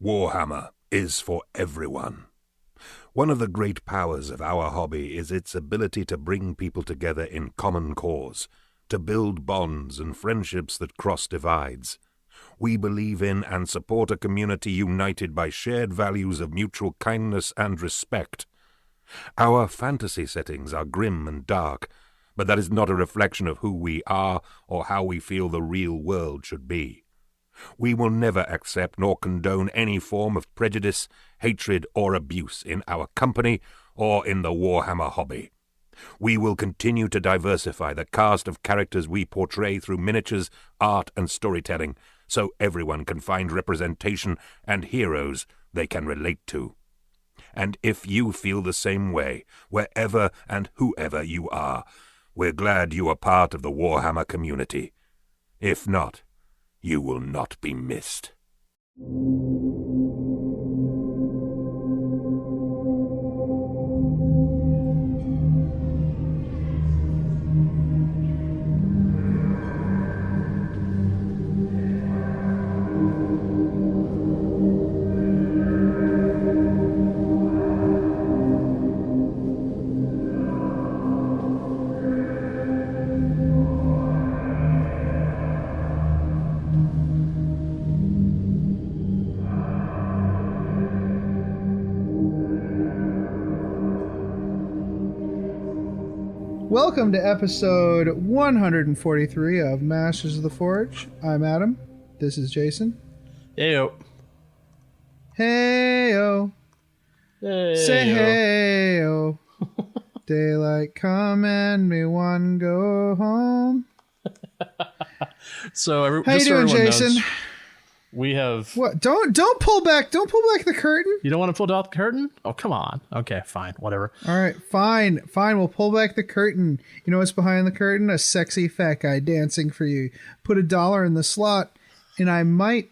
Warhammer is for everyone. One of the great powers of our hobby is its ability to bring people together in common cause, to build bonds and friendships that cross divides. We believe in and support a community united by shared values of mutual kindness and respect. Our fantasy settings are grim and dark, but that is not a reflection of who we are or how we feel the real world should be. We will never accept nor condone any form of prejudice, hatred, or abuse in our company or in the Warhammer hobby. We will continue to diversify the cast of characters we portray through miniatures, art, and storytelling, so everyone can find representation and heroes they can relate to. And if you feel the same way, wherever and whoever you are, we're glad you are part of the Warhammer community. If not, you will not be missed. Welcome to episode 143 of Masters of the Forge. I'm Adam. This is Jason. Heyo. Heyo. Hey-o. Say heyo. Daylight come and me one go home. So how you doing, Jason? Knows, we have what? Don't pull back. Don't pull back the curtain. You don't want to pull out the curtain? Oh, come on. Okay, fine, whatever. All right, fine. We'll pull back the curtain. You know what's behind the curtain? A sexy fat guy dancing for you. Put $1 in the slot, and I might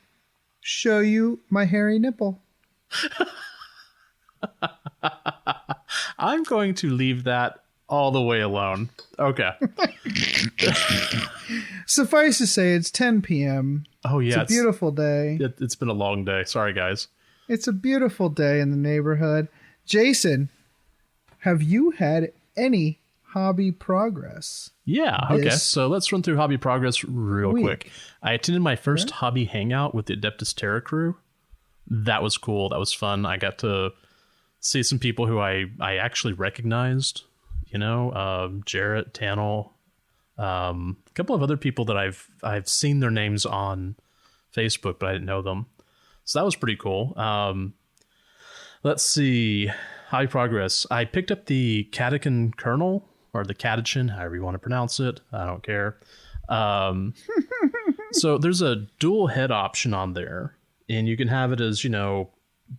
show you my hairy nipple. I'm going to leave that all the way alone. Okay. Suffice to say, it's 10 p.m. Oh, yeah. It's a beautiful day. It's been a long day. Sorry, guys. It's a beautiful day in the neighborhood. Jason, have you had any hobby progress? Yeah, okay. So let's run through hobby progress real quick. I attended my first hobby hangout with the Adeptus Terra crew. That was cool. That was fun. I got to see some people who I actually recognized. You know, Jarrett, Tannel, a couple of other people that I've seen their names on Facebook, but I didn't know them. So that was pretty cool. Let's see. High progress. I picked up the Catechin kernel, or the Catechin, however you want to pronounce it. I don't care. So there's a dual head option on there, and you can have it as, you know,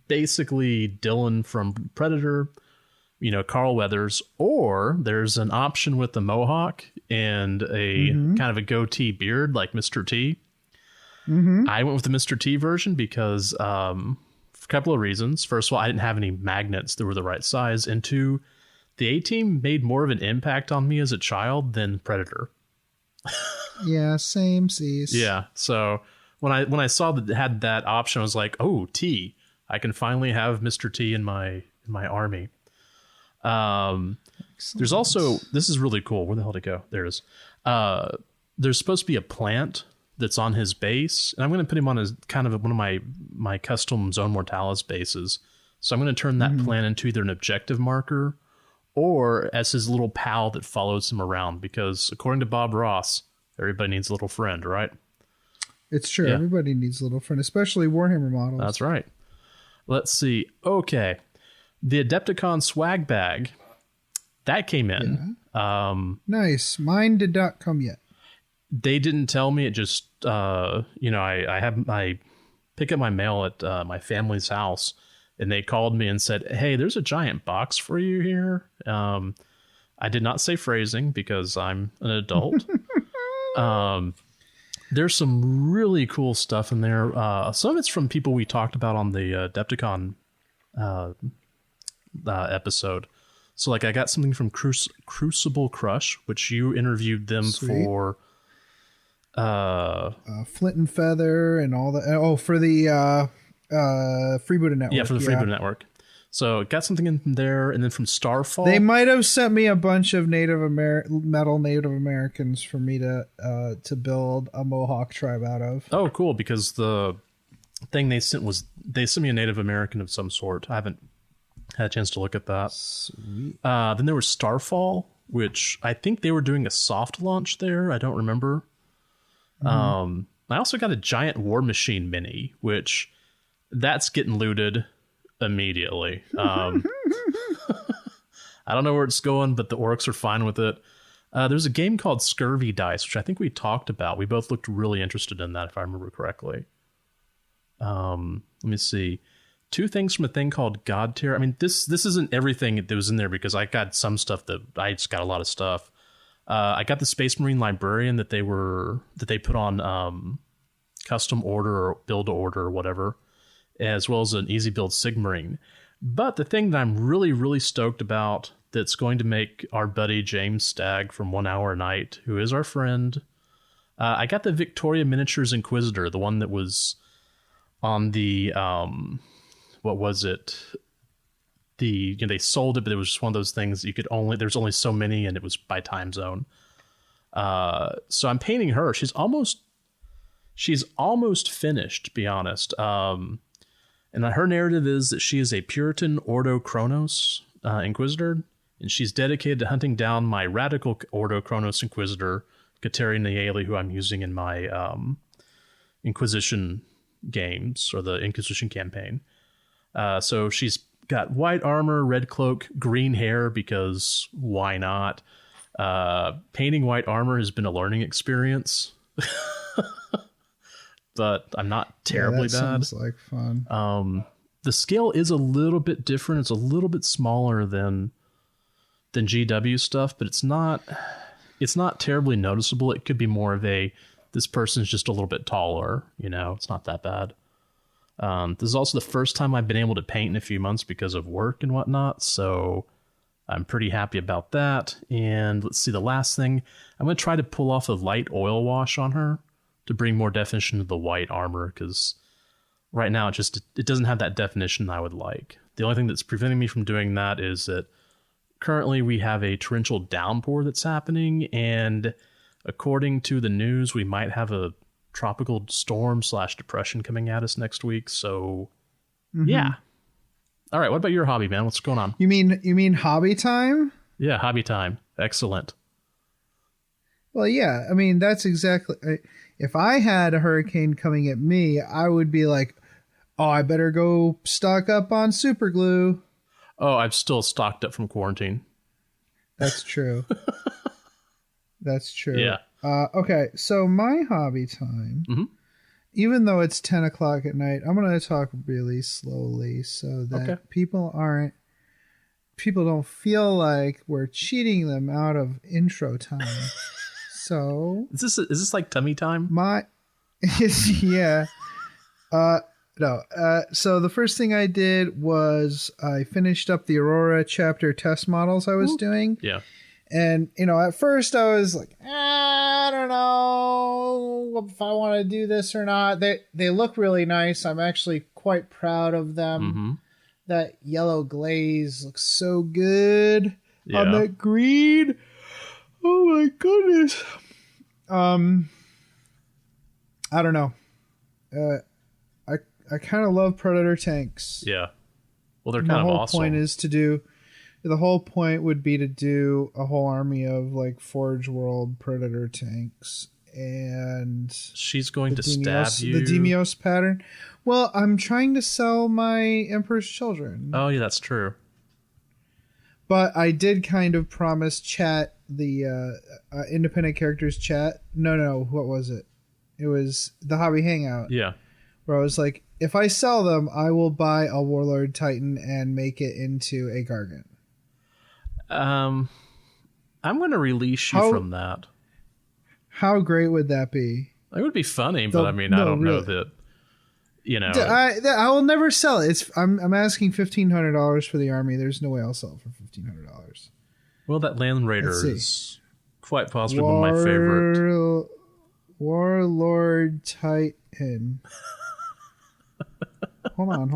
basically Dylan from Predator, you know, Carl Weathers, or there's an option with the mohawk and a kind of a goatee beard like Mr. T. I went with the Mr. T version because for a couple of reasons. First of all, I didn't have any magnets that were the right size, and two, the A-Team made more of an impact on me as a child than Predator. Yeah, same seas. Yeah, so when I saw that it had that option, I was like, oh, T, I can finally have Mr. T in my army. There's also, this is really cool. Where the hell did it go? There it is. There's supposed to be a plant that's on his base, and I'm going to put him on as kind of one of my custom Zone Mortalis bases. So I'm going to turn that plant into either an objective marker or as his little pal that follows him around, because according to Bob Ross, everybody needs a little friend, right? It's true. Yeah. Everybody needs a little friend, especially Warhammer models. That's right. Let's see. Okay. The Adepticon swag bag, that came in. Yeah. Nice. Mine did not come yet. They didn't tell me. It just, you know, I pick up my mail at my family's house, and they called me and said, hey, there's a giant box for you here. I did not say phrasing because I'm an adult. There's some really cool stuff in there. Some of it's from people we talked about on the Adepticon episode. So like I got something from Crucible Crush, which you interviewed them for Flint and Feather and all that. Oh, for the Freebooter Network. Yeah, for the Freebooter Network. So got something in from there, and then from Starfall. They might have sent me a bunch of Native Americans for me to build a Mohawk tribe out of. Oh, cool! Because the thing they sent me a Native American of some sort. I haven't had a chance to look at that. Sweet. Then there was Starfall, which I think they were doing a soft launch there. I don't remember. I also got a giant War Machine mini, which that's getting looted immediately. I don't know where it's going, but the orcs are fine with it. There's a game called Scurvy Dice, which I think we talked about. We both looked really interested in that, if I remember correctly. Let me see. 2 things from a thing called God Tier. I mean, this isn't everything that was in there because I got some stuff that I just got a lot of stuff. I got the Space Marine Librarian that they put on custom order or build to order or whatever, as well as an easy build Sigmarine. But the thing that I'm really, really stoked about that's going to make our buddy James Stagg from 1 Hour a Night, who is our friend, I got the Victoria Miniatures Inquisitor, the one that was on the what was it? They sold it, but it was just one of those things there's only so many, and it was by time zone. So I'm painting her. She's almost finished, to be honest. And her narrative is that she is a Puritan Ordo Chronos Inquisitor, and she's dedicated to hunting down my radical Ordo Chronos Inquisitor, Kateri Nayeli, who I'm using in my Inquisition games, or the Inquisition campaign. So she's got white armor, red cloak, green hair, because why not? Painting white armor has been a learning experience. But I'm not terribly bad. Sounds like fun. The scale is a little bit different. It's a little bit smaller than GW stuff, but it's not terribly noticeable. It could be more of this person's just a little bit taller. It's not that bad. This is also the first time I've been able to paint in a few months because of work and whatnot, so I'm pretty happy about that. And let's see, the last thing, I'm going to try to pull off a light oil wash on her to bring more definition to the white armor, because right now it doesn't have that definition I would like. The only thing that's preventing me from doing that is that currently we have a torrential downpour that's happening, and according to the news, we might have a tropical storm / depression coming at us next week. So yeah. All right. What about your hobby, man? What's going on? You mean hobby time? Yeah. Hobby time. Excellent. Well, yeah. I mean, that's exactly, if I had a hurricane coming at me, I would be like, oh, I better go stock up on super glue. Oh, I'm still stocked up from quarantine. That's true. That's true. Yeah. Okay, so my hobby time, even though it's 10 o'clock at night, I'm going to talk really slowly so that people don't feel like we're cheating them out of intro time. So is this like tummy time? Yeah. No. So the first thing I did was I finished up the Aurora chapter test models I was doing. Yeah. And, at first I was like, I don't know if I want to do this or not. They look really nice. I'm actually quite proud of them. That yellow glaze looks so good on that green. Oh my goodness. I don't know. I kind of love Predator tanks. Yeah. Well, they're kind of awesome. The whole point would be to do a whole army of like Forge World Predator tanks, and she's going to stab you. The Demios pattern. Well, I'm trying to sell my Emperor's Children. Oh yeah, that's true. But I did kind of promise chat, the independent characters chat. No, what was it? It was the Hobby Hangout. Yeah. Where I was like, if I sell them, I will buy a Warlord Titan and make it into a Gargant. I'm going to release you from that. How great would that be? It would be funny, but I don't know that. I will never sell it. I'm asking $1,500 for the army. There's no way I'll sell it for $1,500. Well, that Land Raider is quite possibly one of my favorite. Warlord Titan. Hold on.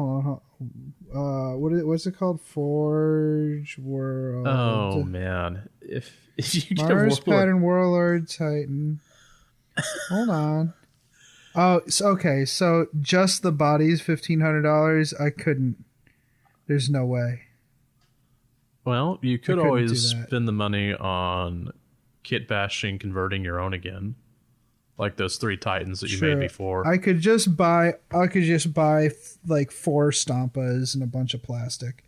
What's it called? Forge World. Oh man, if you get Mars Warlord, Pattern Warlord Titan. Hold on. Oh, okay. So just the body's $1,500. I couldn't. There's no way. well, you could couldn't always do that. spend the money on kit bashing, converting your own again, like those 3 Titans that you made before. I could just buy like 4 Stampas and a bunch of plastic,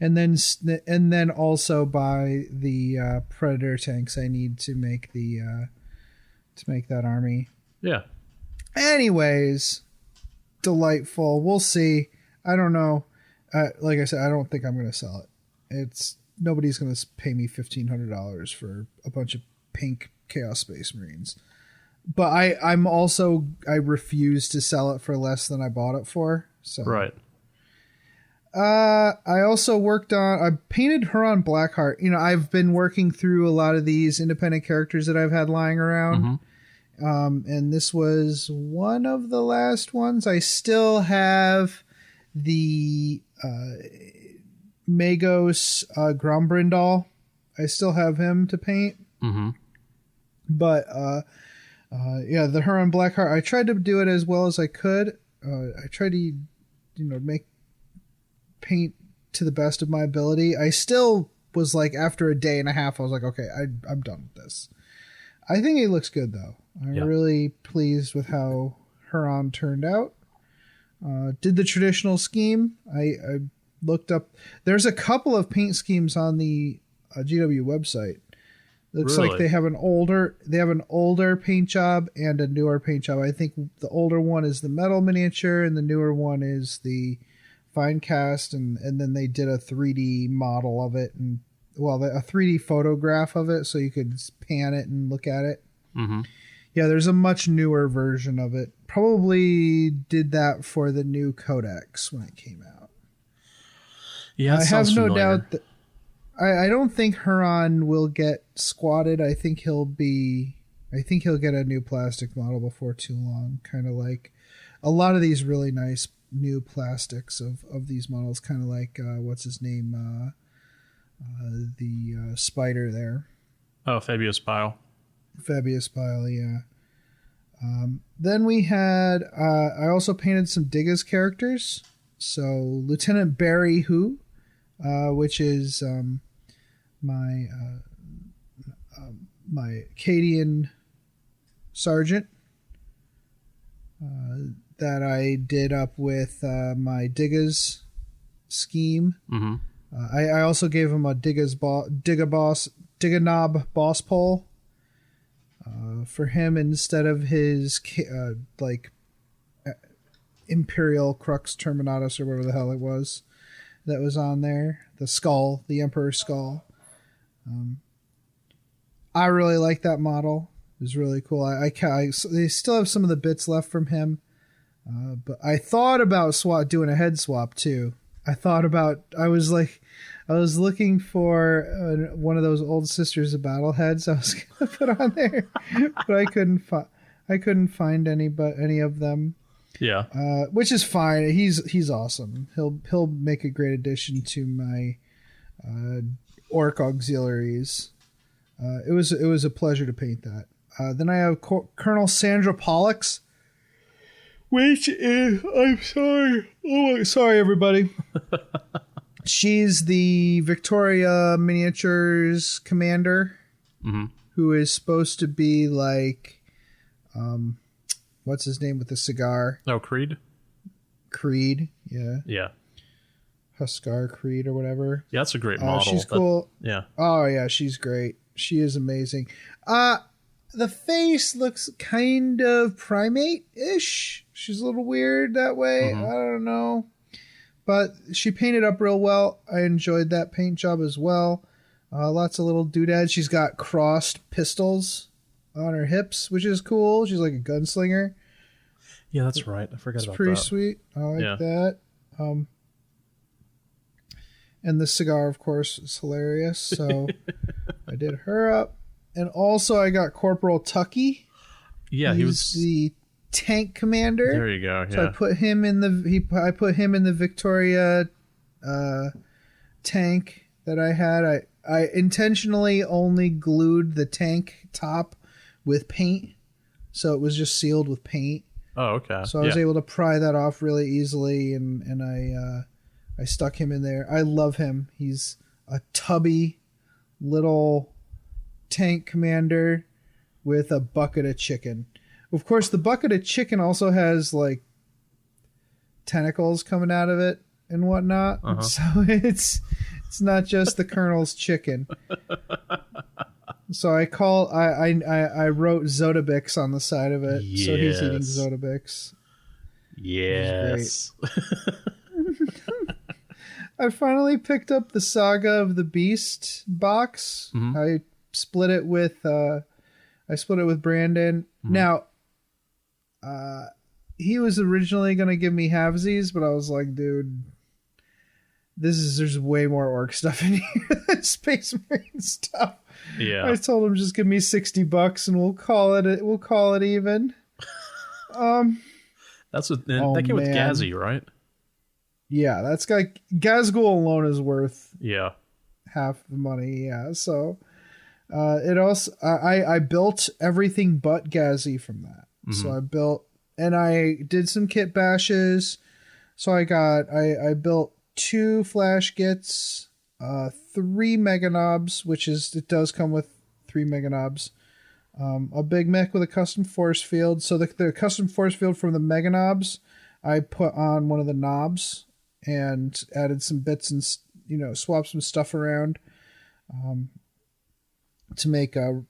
and then also buy the Predator tanks I need to make that army. Yeah. Anyways, delightful. We'll see. I don't know. Like I said, I don't think I'm going to sell it. Nobody's going to pay me $1,500 for a bunch of pink Chaos Space Marines. But I refuse to sell it for less than I bought it for. So Right. I also I painted Huron Blackheart. I've been working through a lot of these independent characters that I've had lying around. And this was one of the last ones. I still have the Magos Grombrindal. I still have him to paint. But the Huron Blackheart, I tried to do it as well as I could. I tried to paint to the best of my ability. I still was like, after a day and a half, I was like, okay, I'm done with this. I think it looks good though. I'm really pleased with how Huron turned out. Did the traditional scheme. I looked up. There's a couple of paint schemes on the GW website. Looks like they have an older paint job and a newer paint job. I think the older one is the metal miniature and the newer one is the fine cast, and then they did a 3D model of it, and a 3D photograph of it so you could pan it and look at it. Yeah, there's a much newer version of it. Probably did that for the new Codex when it came out. Yeah, I have no doubt that I don't think Huron will get squatted. I think he'll get a new plastic model before too long. Kind of like a lot of these really nice new plastics of these models. Kind of like what's his name, the spider there. Oh, Fabius Pile. Fabius Pile, yeah. Then we had I also painted some Digga's characters. So Lieutenant Barry Who, which is my Acadian sergeant that I did up with my Digga's scheme. I also gave him a Digga-Knob boss pole for him instead of his Imperial Crux Terminatus or whatever the hell it was that was on there. The skull, the Emperor's skull. I really like that model. It was really cool. They still have some of the bits left from him. But I thought about doing a head swap too. I was looking for one of those old Sisters of Battle heads I was going to put on there, but I couldn't find any of them. Yeah. Which is fine. He's awesome. He'll make a great addition to my orc auxiliaries. It was a pleasure to paint that. Then I have Colonel Sandra Pollux, which is, I'm sorry. Oh, sorry everybody. She's the Victoria Miniatures commander, who is supposed to be like, what's his name with the cigar? Oh, Creed? Creed, yeah. Yeah. Huskar Creed or whatever. Yeah, that's a great model. She's cool. Yeah. Oh, yeah, she's great. She is amazing. The face looks kind of primate-ish. She's a little weird that way. I don't know. But she painted up real well. I enjoyed that paint job as well. Lots of little doodads. She's got crossed pistols on her hips, which is cool. She's like a gunslinger. Yeah, that's right. I forgot about that. It's pretty sweet. I like that. And the cigar, of course, is hilarious. So I did her up. And also I got Corporal Tucky. Yeah, He's the tank commander. There you go. Yeah. So I put him in the Victoria tank that I had. I intentionally only glued the tank top with paint, so it was just sealed with paint. Oh, okay. So I was able to pry that off really easily, and I stuck him in there. I love him. He's a tubby little tank commander with a bucket of chicken. Of course, the bucket of chicken also has like tentacles coming out of it and whatnot. Uh-huh. So it's not just the Colonel's chicken. So I wrote Zodabix on the side of it. Yes. So he's eating Zodabix. Yes. I finally picked up the Saga of the Beast box. Mm-hmm. I split it with Brandon. Mm-hmm. Now, he was originally going to give me halvesies, but I was like, dude, there's way more orc stuff in here than Space Marine stuff. Yeah. I told him just give me $60 and we'll call it even. That's what that came with Gazzy, right? Yeah, that's got Gazgul alone is worth half the money. Yeah, so it also I built everything but Gazzy from that. Mm-hmm. So I built and I did some kit bashes. So I built 2 flash gits, 3 mega knobs, it does come with 3 mega knobs. A big mech with a custom force field. So the custom force field from the mega knobs, I put on one of the knobs and added some bits and swapped some stuff around to make a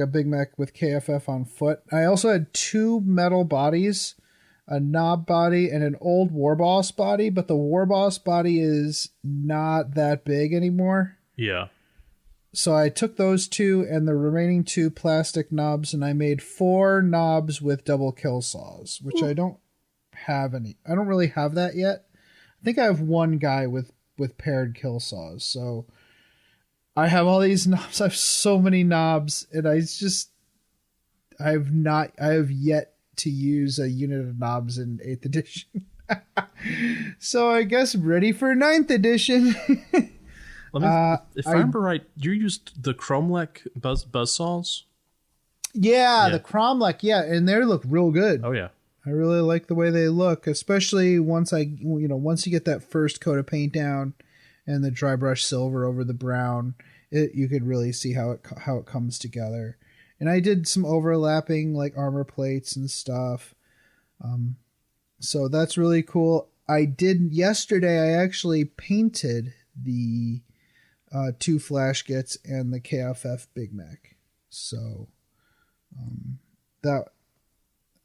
big mech with KFF on foot. I also had 2 metal bodies, a knob body and an old Warboss body, but the Warboss body is not that big anymore. Yeah. So I took those 2 and the remaining 2 plastic knobs, and I made 4 knobs with double kill saws, which I don't have any. I don't really have that yet. I think I have one guy with paired kill saws. So I have all these knobs. I have so many knobs, and I have yet to use a unit of knobs in 8th edition. So I guess I'm ready for 9th edition. If I remember right, you used the Chromlech buzzsaws? Yeah, the Cromlech, and they look real good. Oh yeah. I really like the way they look, especially once you get that first coat of paint down and the dry brush silver over the brown, you could really see how it comes together. And I did some overlapping like armor plates and stuff. So that's really cool. Yesterday I actually painted the 2 flash gits and the KFF Big Mac. So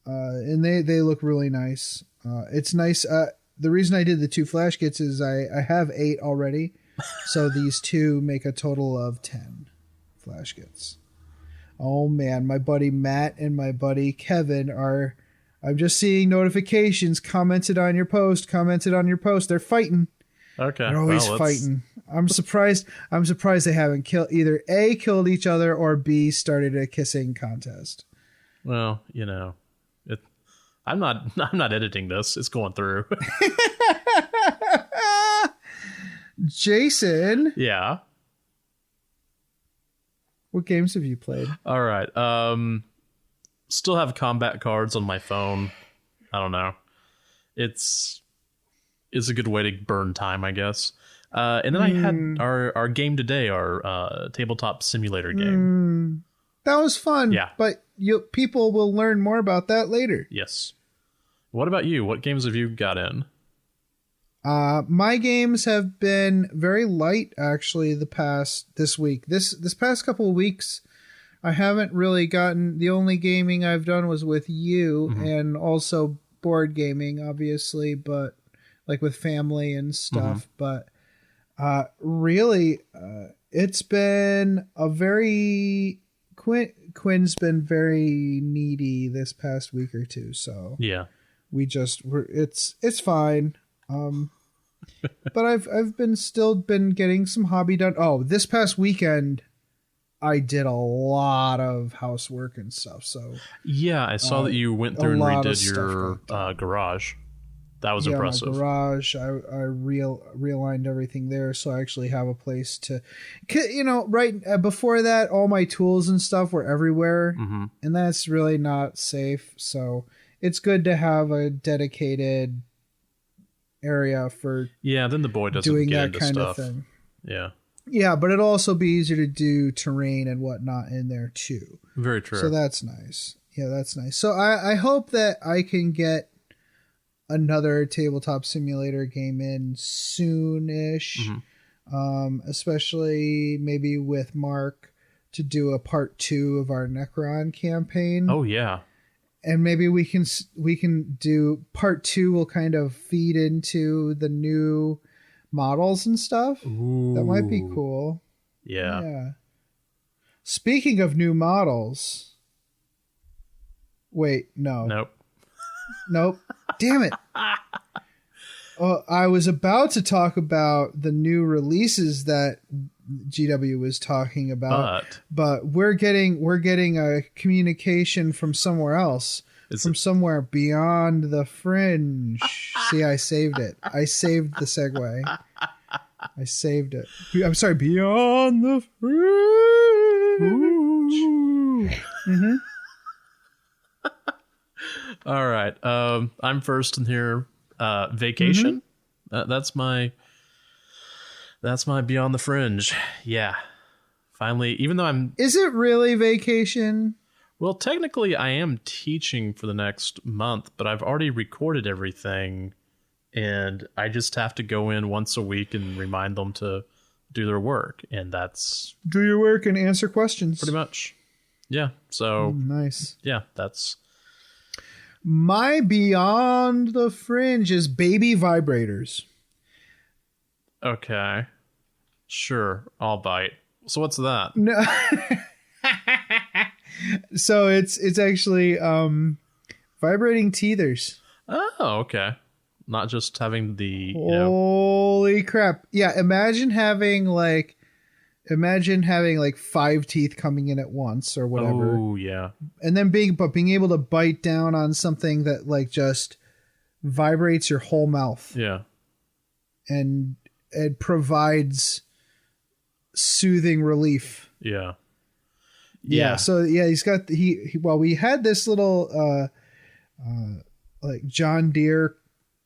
and they look really nice. It's nice. The reason I did the 2 flash kits is I have 8 already. So these 2 make a total of 10 flash kits. Oh man, my buddy Matt and my buddy Kevin I'm just seeing notifications, commented on your post. They're fighting. Okay. They're always fighting. I'm surprised they haven't killed each other or B started a kissing contest. Well, I'm not editing this. It's going through. Jason. Yeah. What games have you played? All right. Still have combat cards on my phone. I don't know. It's a good way to burn time, I guess. And then I had our game today, our Tabletop Simulator game. That was fun. Yeah. But people will learn more about that later. Yes. What about you? What games have you got in? My games have been very light, actually, this week. This past couple of weeks, I haven't really gotten... The only gaming I've done was with you, and also board gaming, obviously, but like with family and stuff. But really, it's been a very... Quinn's been very needy this past week or two, so yeah, it's fine. But I've been getting some hobby done. Oh, this past weekend, I did a lot of housework and stuff. So yeah, I saw that you went through and redid your garage. That was impressive. My garage, I realigned everything there, so I actually have a place to, right before that, all my tools and stuff were everywhere, and that's really not safe. So it's good to have a dedicated area for then the boy doesn't doing get that into kind stuff. of thing. Yeah, but it'll also be easier to do terrain and whatnot in there too. Very true. So that's nice. Yeah, that's nice. So I hope that I can get another Tabletop Simulator game in soon-ish, especially maybe with Mark to do a part 2 of our Necron campaign. Oh yeah, and maybe we can do part 2. Will kind of feed into the new models and stuff. Ooh. That might be cool. Yeah. Speaking of new models, wait, no. Nope. Damn it. I was about to talk about the new releases that GW was talking about, but we're getting a communication from somewhere else, somewhere beyond the fringe. See, I saved it. I saved the segue. I saved it. I'm sorry, beyond the fringe. All right. I'm first in here. Vacation. That's my Beyond the Fringe. Yeah. Finally, even though Is it really vacation? Well, technically I am teaching for the next month, but I've already recorded everything and I just have to go in once a week and remind them to do their work. And that's... Do your work and answer questions. Pretty much. Yeah. So... nice. Yeah, that's... My Beyond the Fringe is baby vibrators. Okay. Sure, I'll bite. So what's that? No. So it's actually vibrating teethers. Oh, okay. Not just having the Holy crap. Yeah, imagine having like 5 teeth coming in at once or whatever. Oh, yeah. And then being able to bite down on something that like just vibrates your whole mouth. Yeah. And it provides soothing relief. Yeah. Yeah. So yeah, he's got we had this little like John Deere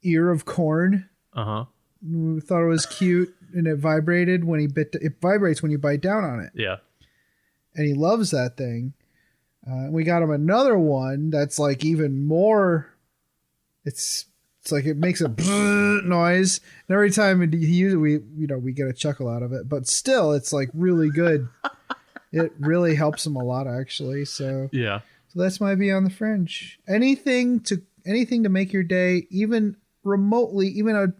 ear of corn. Uh-huh. We thought it was cute. And it vibrated when it vibrates when you bite down on it. Yeah. And he loves that thing. We got him another one that's like even more. It's like it makes a noise. And every time he uses it, we get a chuckle out of it. But still, it's like really good. It really helps him a lot, actually. So yeah. So that's my Beyond the Fringe. Anything to make your day even remotely, even a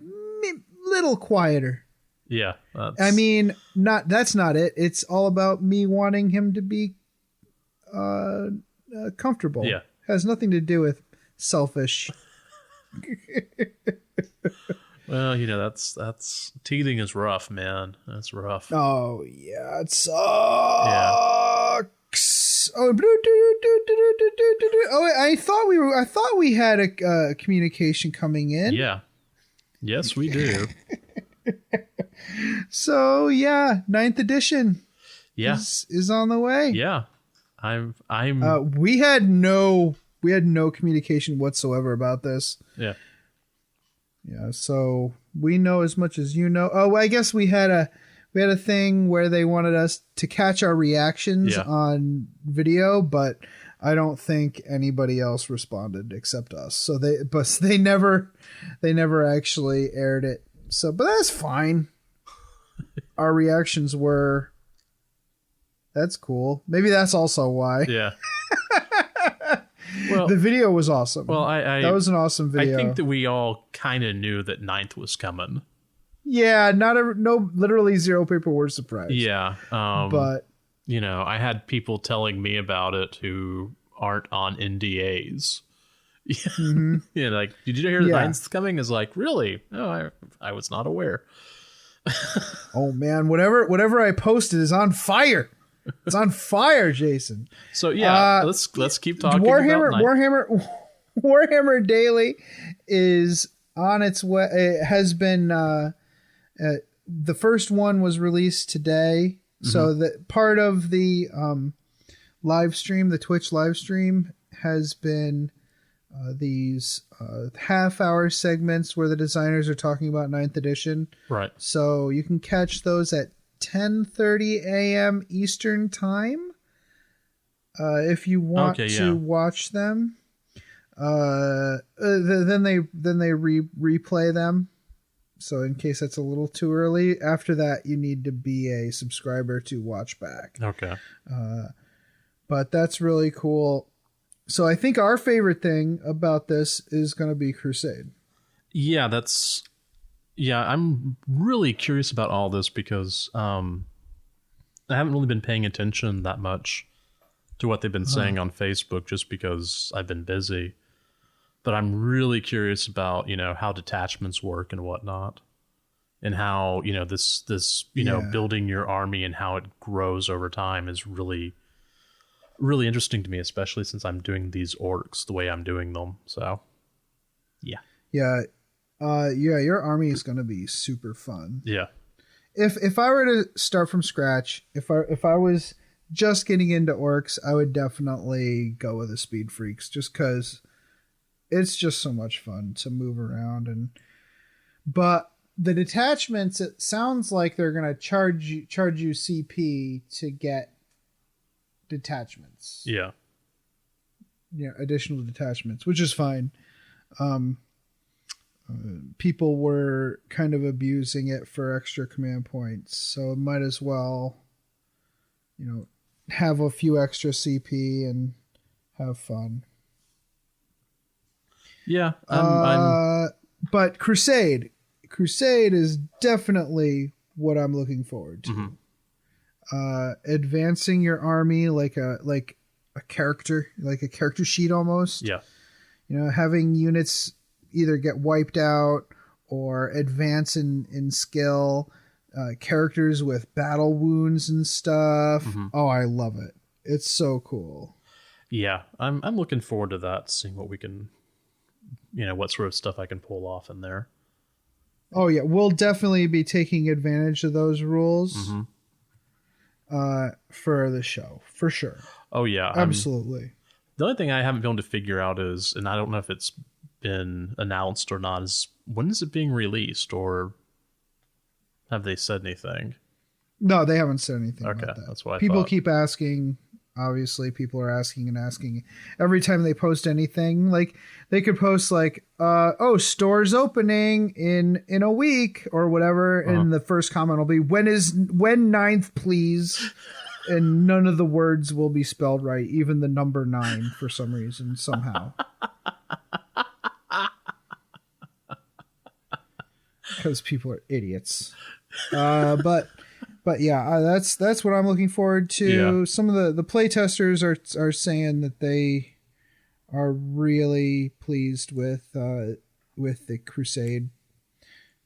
little quieter. Yeah. I mean, that's not it. It's all about me wanting him to be comfortable. Yeah. Has nothing to do with selfish. Well, that's teething is rough, man. That's rough. Oh, yeah. It sucks. Yeah. Oh, I thought we had a communication coming in. Yeah. Yes, we do. So yeah, 9th edition. Yeah, is on the way. Yeah, I'm. We had no communication whatsoever about this. Yeah. Yeah. So we know as much as you know. Oh, I guess we had a thing where they wanted us to catch our reactions on video, but I don't think anybody else responded except us. So they never actually aired it. So, but that's fine. Our reactions were, that's cool. Maybe that's also why. Yeah. Well, the video was awesome. Well, that was an awesome video. I think that we all kind of knew that 9th was coming. Yeah, literally zero people were surprised. Yeah. But I had people telling me about it who aren't on NDAs. Mm-hmm. Yeah, like, did you hear that 9th's coming? Is like, really? No, I was not aware. Oh man, whatever I posted is on fire. It's on fire, Jason. So yeah, let's keep talking Warhammer about Warhammer Daily is on its way. It has been the first one was released today. So that part of the live stream, the Twitch live stream, has been these half-hour segments where the designers are talking about 9th edition. Right. So you can catch those at 10:30 a.m. Eastern time if you want to watch them. Then they replay them. So in case that's a little too early, after that you need to be a subscriber to watch back. Okay. But that's really cool. So I think our favorite thing about this is going to be Crusade. Yeah, I'm really curious about all this because I haven't really been paying attention that much to what they've been saying on Facebook just because I've been busy. But I'm really curious about, how detachments work and whatnot. And how, this building your army and how it grows over time is really, really interesting to me, especially since I'm doing these orcs the way I'm doing them. So, yeah. Yeah. Your army is going to be super fun. Yeah. If I were to start from scratch, if I was just getting into orcs, I would definitely go with the Speed Freaks just because it's just so much fun to move around. But the detachments, it sounds like they're going to charge you CP to get detachments. Yeah. Additional detachments, which is fine. People were kind of abusing it for extra command points, so might as well, have a few extra CP and have fun. Yeah. But Crusade is definitely what I'm looking forward to. Advancing your army like a character sheet almost. Yeah. Having units either get wiped out or advance in skill, characters with battle wounds and stuff. Oh, I love it. It's so cool. Yeah. I'm looking forward to that, seeing what we can, what sort of stuff I can pull off in there. Oh yeah. We'll definitely be taking advantage of those rules for the show, for sure. Oh yeah. Absolutely. The only thing I haven't been able to figure out is, and I don't know if it's been announced or not, is when is it being released, or have they said anything? No, they haven't said anything. Okay, about that. that's what I people thought. Keep asking. Obviously, people are asking and asking every time they post anything. Like they could post like, stores opening in a week or whatever, and the first comment will be when 9th, please. And none of the words will be spelled right, even the number 9 for some reason, somehow. Because people are idiots. But yeah, that's what I'm looking forward to. Yeah. Some of the playtesters are saying that they are really pleased with the Crusade,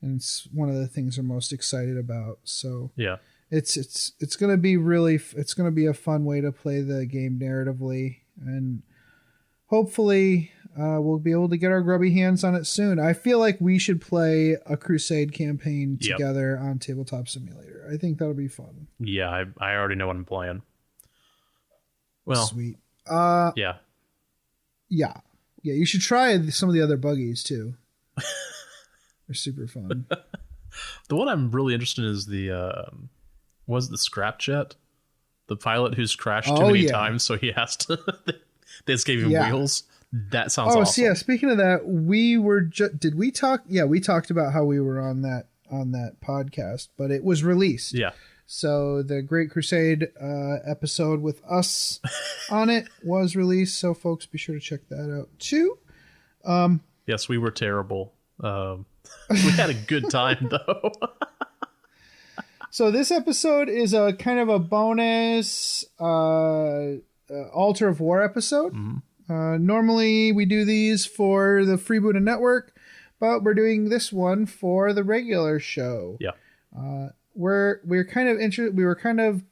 and it's one of the things they're most excited about. So yeah, it's going to be it's going to be a fun way to play the game narratively, and hopefully we'll be able to get our grubby hands on it soon. I feel like we should play a Crusade campaign together on Tabletop Simulator. I think that'll be fun. Yeah, I already know what I'm playing. Well, sweet. Yeah. You should try some of the other buggies too. They're super fun. The one I'm really interested in is the Scrapjet, the pilot who's crashed too many times, so he has to. They just gave him wheels. That sounds awesome. So yeah, speaking of that, we were did we talk? Yeah, we talked about how we were on that podcast, but it was released. Yeah. So the Great Crusade episode with us on it was released. So folks, be sure to check that out too. Yes, we were terrible. We had a good time though. So this episode is a kind of a bonus Altar of War episode. Normally we do these for the Freebooter Network, but we're doing this one for the regular show. Yeah. We were kind of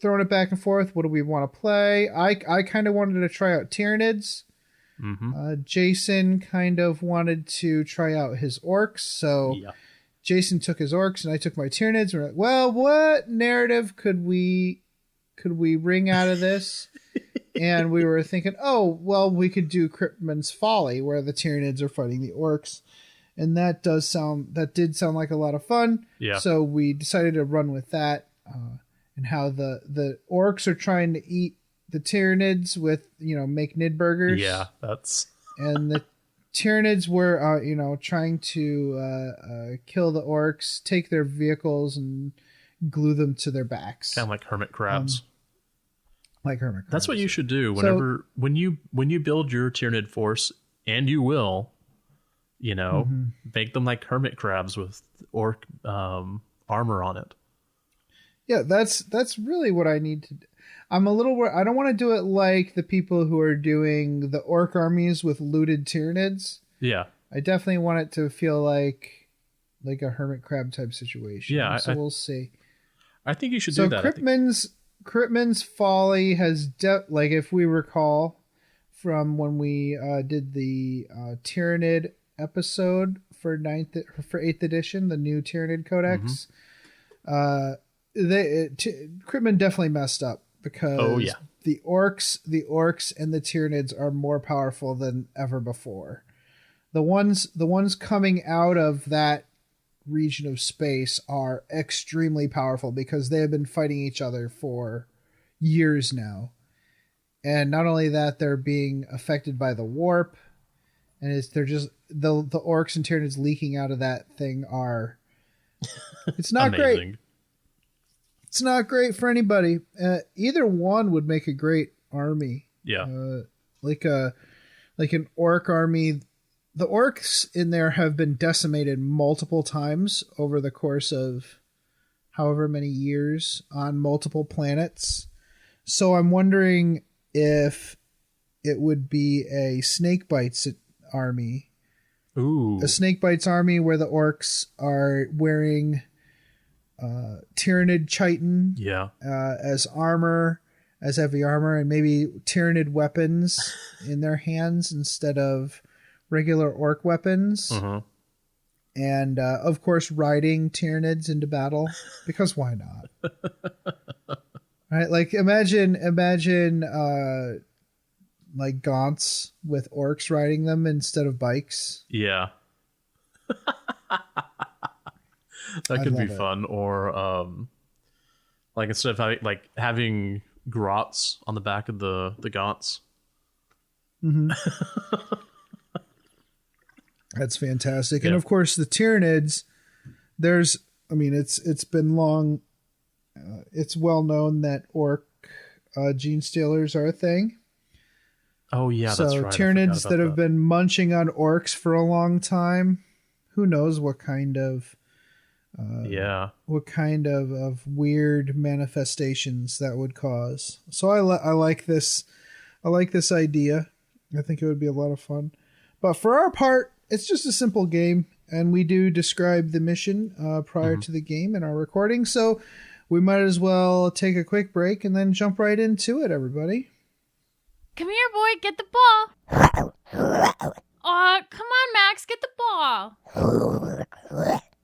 throwing it back and forth. What do we want to play? I kind of wanted to try out Tyranids. Jason kind of wanted to try out his orcs. So Jason took his orcs and I took my Tyranids. We're like, well, what narrative could we wring out of this? And we were thinking, oh, well, we could do Kryptman's Folly, where the Tyranids are fighting the orcs. And that did sound like a lot of fun. Yeah. So we decided to run with that, and how the orcs are trying to eat the Tyranids with, make Nid burgers. Yeah, that's... And the Tyranids were, trying to kill the orcs, take their vehicles, and glue them to their backs. Kind of like hermit crabs. That's what you should do when you build your Tyranid force, and you will, make them like hermit crabs with orc armor on it. Yeah, that's really what I need to do. I'm a little worried. I don't want to do it like the people who are doing the orc armies with looted Tyranids. Yeah. I definitely want it to feel like a hermit crab type situation. Yeah. So we'll see. I think you should do that. Kryptman's Folly has if we recall from when we did the Tyranid episode for 8th edition, the new Tyranid Codex, Kryptman definitely messed up because the orcs and the Tyranids are more powerful than ever before. The ones coming out of that region of space are extremely powerful because they have been fighting each other for years now. And not only that, they're being affected by the warp, and they're just the orcs and Tyranids leaking out of that thing are it's not great. It's not great for anybody. Either one would make a great army. Yeah. Like an orc army. The orcs in there have been decimated multiple times over the course of however many years on multiple planets. So I'm wondering if it would be a Snakebites army. Ooh. A Snakebites army where the orcs are wearing Tyranid chitin as armor, as heavy armor, and maybe Tyranid weapons in their hands instead of regular orc weapons. And of course riding Tyranids into battle, because why not? Right? Like imagine like gaunts with orcs riding them instead of bikes. Yeah. That could be fun. Or like instead of having grots on the back of the gaunts. That's fantastic. And of course the Tyranids, it's been long, it's well known that orc gene stealers are a thing. Oh yeah, so that's right. Tyranids that have been munching on orcs for a long time, who knows what kind of weird manifestations that would cause. So I like this idea. I think it would be a lot of fun. But for our part, it's just a simple game, and we do describe the mission prior to the game in our recording, so we might as well take a quick break and then jump right into it, everybody. Come here, boy, get the ball. Come on, Max, get the ball.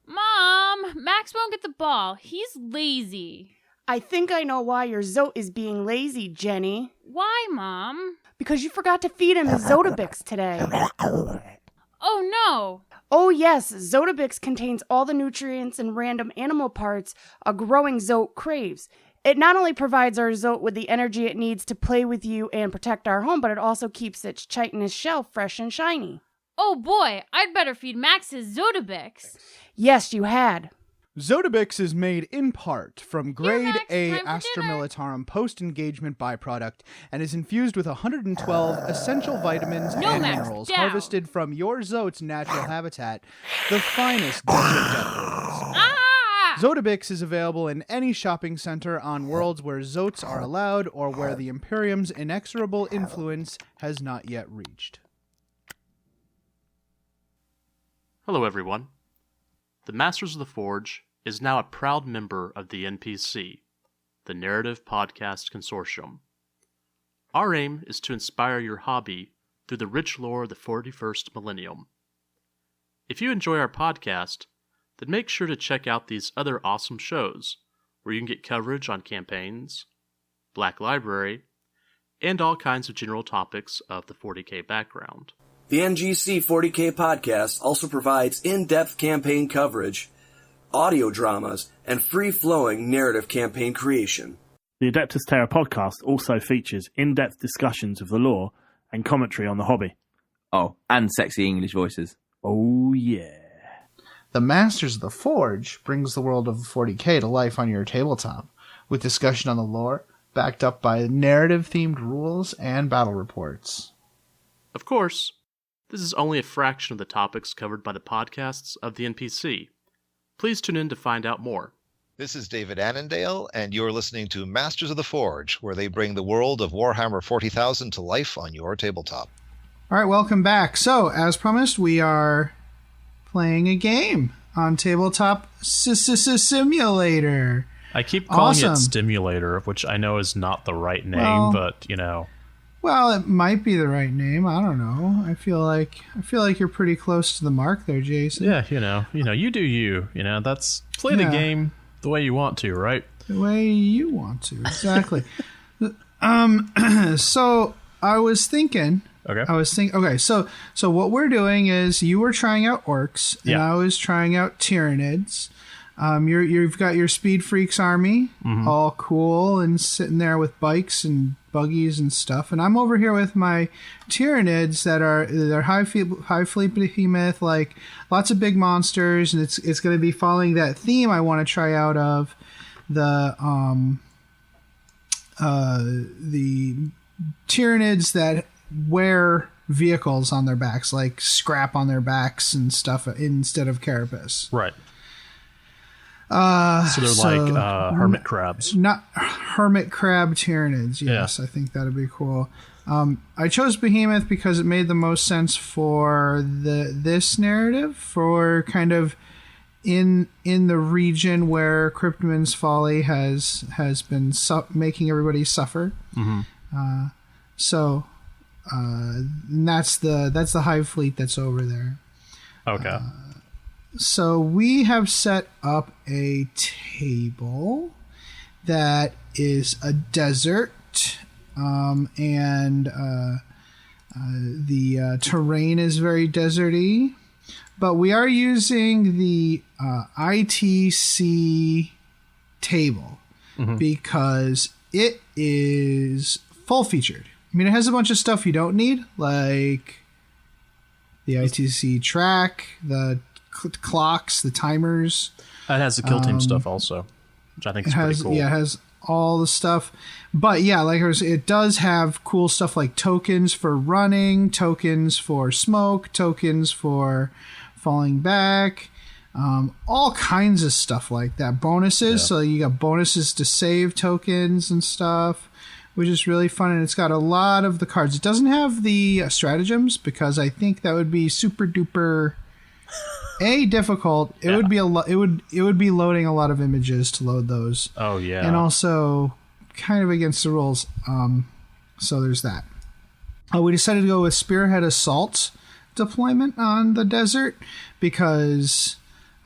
Mom, Max won't get the ball. He's lazy. I think I know why your Zote is being lazy, Jenny. Why, Mom? Because you forgot to feed him his Zotobix today. Oh, no. Oh, yes. Zotobix contains all the nutrients and random animal parts a growing Zote craves. It not only provides our Zote with the energy it needs to play with you and protect our home, but it also keeps its chitinous shell fresh and shiny. Oh, boy. I'd better feed Max his Zotobix. Yes, you had. Zotobix is made in part from grade Max, A time for Astra dinner. Militarum post-engagement byproduct and is infused with 112 essential vitamins No, and Max, minerals down. harvested from your Zote's natural habitat, the finest desert depths. Ah! Zotobix is available in any shopping center on worlds where Zotes are allowed or where the Imperium's inexorable influence has not yet reached. Hello, everyone. The Masters of the Forge is now a proud member of the NPC, the Narrative Podcast Consortium. Our aim is to inspire your hobby through the rich lore of the 41st millennium. If you enjoy our podcast, then make sure to check out these other awesome shows, where you can get coverage on campaigns, Black Library, and all kinds of general topics of the 40K background. The NGC 40K podcast also provides in-depth campaign coverage, audio dramas, and free-flowing narrative campaign creation. The Adeptus Terra podcast also features in-depth discussions of the lore and commentary on the hobby. Oh, and sexy English voices. Oh, yeah. The Masters of the Forge brings the world of 40K to life on your tabletop, with discussion on the lore, backed up by narrative-themed rules and battle reports. Of course, this is only a fraction of the topics covered by the podcasts of the NPC. Please tune in to find out more. This is David Annandale, and you're listening to Masters of the Forge, where they bring the world of Warhammer 40,000 to life on your tabletop. All right, welcome back. So, as promised, we are playing a game on Tabletop Simulator. I keep calling Awesome. it Stimulator, which I know is not the right name, but, you know. Well, it might be the right name. I don't know. I feel like you're pretty close to the mark there, Jason. Yeah, you do you. You know, that's play the game the way you want to, right? The way you want to, exactly. So I was thinking. Okay. So what we're doing is you were trying out orcs, and I was trying out Tyranids. You've got your Speed Freaks army, all cool and sitting there with bikes and buggies and stuff, and I'm over here with my Tyranids they're high fleet behemoth, like lots of big monsters, and it's going to be following that theme I want to try out of the Tyranids that wear vehicles on their backs, like scrap on their backs and stuff instead of carapace. Right. So they're like hermit crabs. Not hermit crab Tyranids. Yes, yeah. I think that'd be cool. I chose Behemoth because it made the most sense for this narrative, for kind of in the region where Kryptman's Folly has been making everybody suffer. And that's the hive fleet that's over there. Okay. So we have set up a table that is a desert, and the terrain is very deserty, but we are using the ITC table because it is full featured. I mean, it has a bunch of stuff you don't need, like the ITC track, the clocks, the timers. It has the kill team stuff also, which I think is pretty cool. Yeah, it has all the stuff. But yeah, like it does have cool stuff like tokens for running, tokens for smoke, tokens for falling back, all kinds of stuff like that. Bonuses, so you got bonuses to save tokens and stuff, which is really fun. And it's got a lot of the cards. It doesn't have the stratagems because I think that would be super duper difficult. It would be it would be loading a lot of images to load those. Oh yeah. And also kind of against the rules. So there's that. We decided to go with Spearhead Assault deployment on the desert because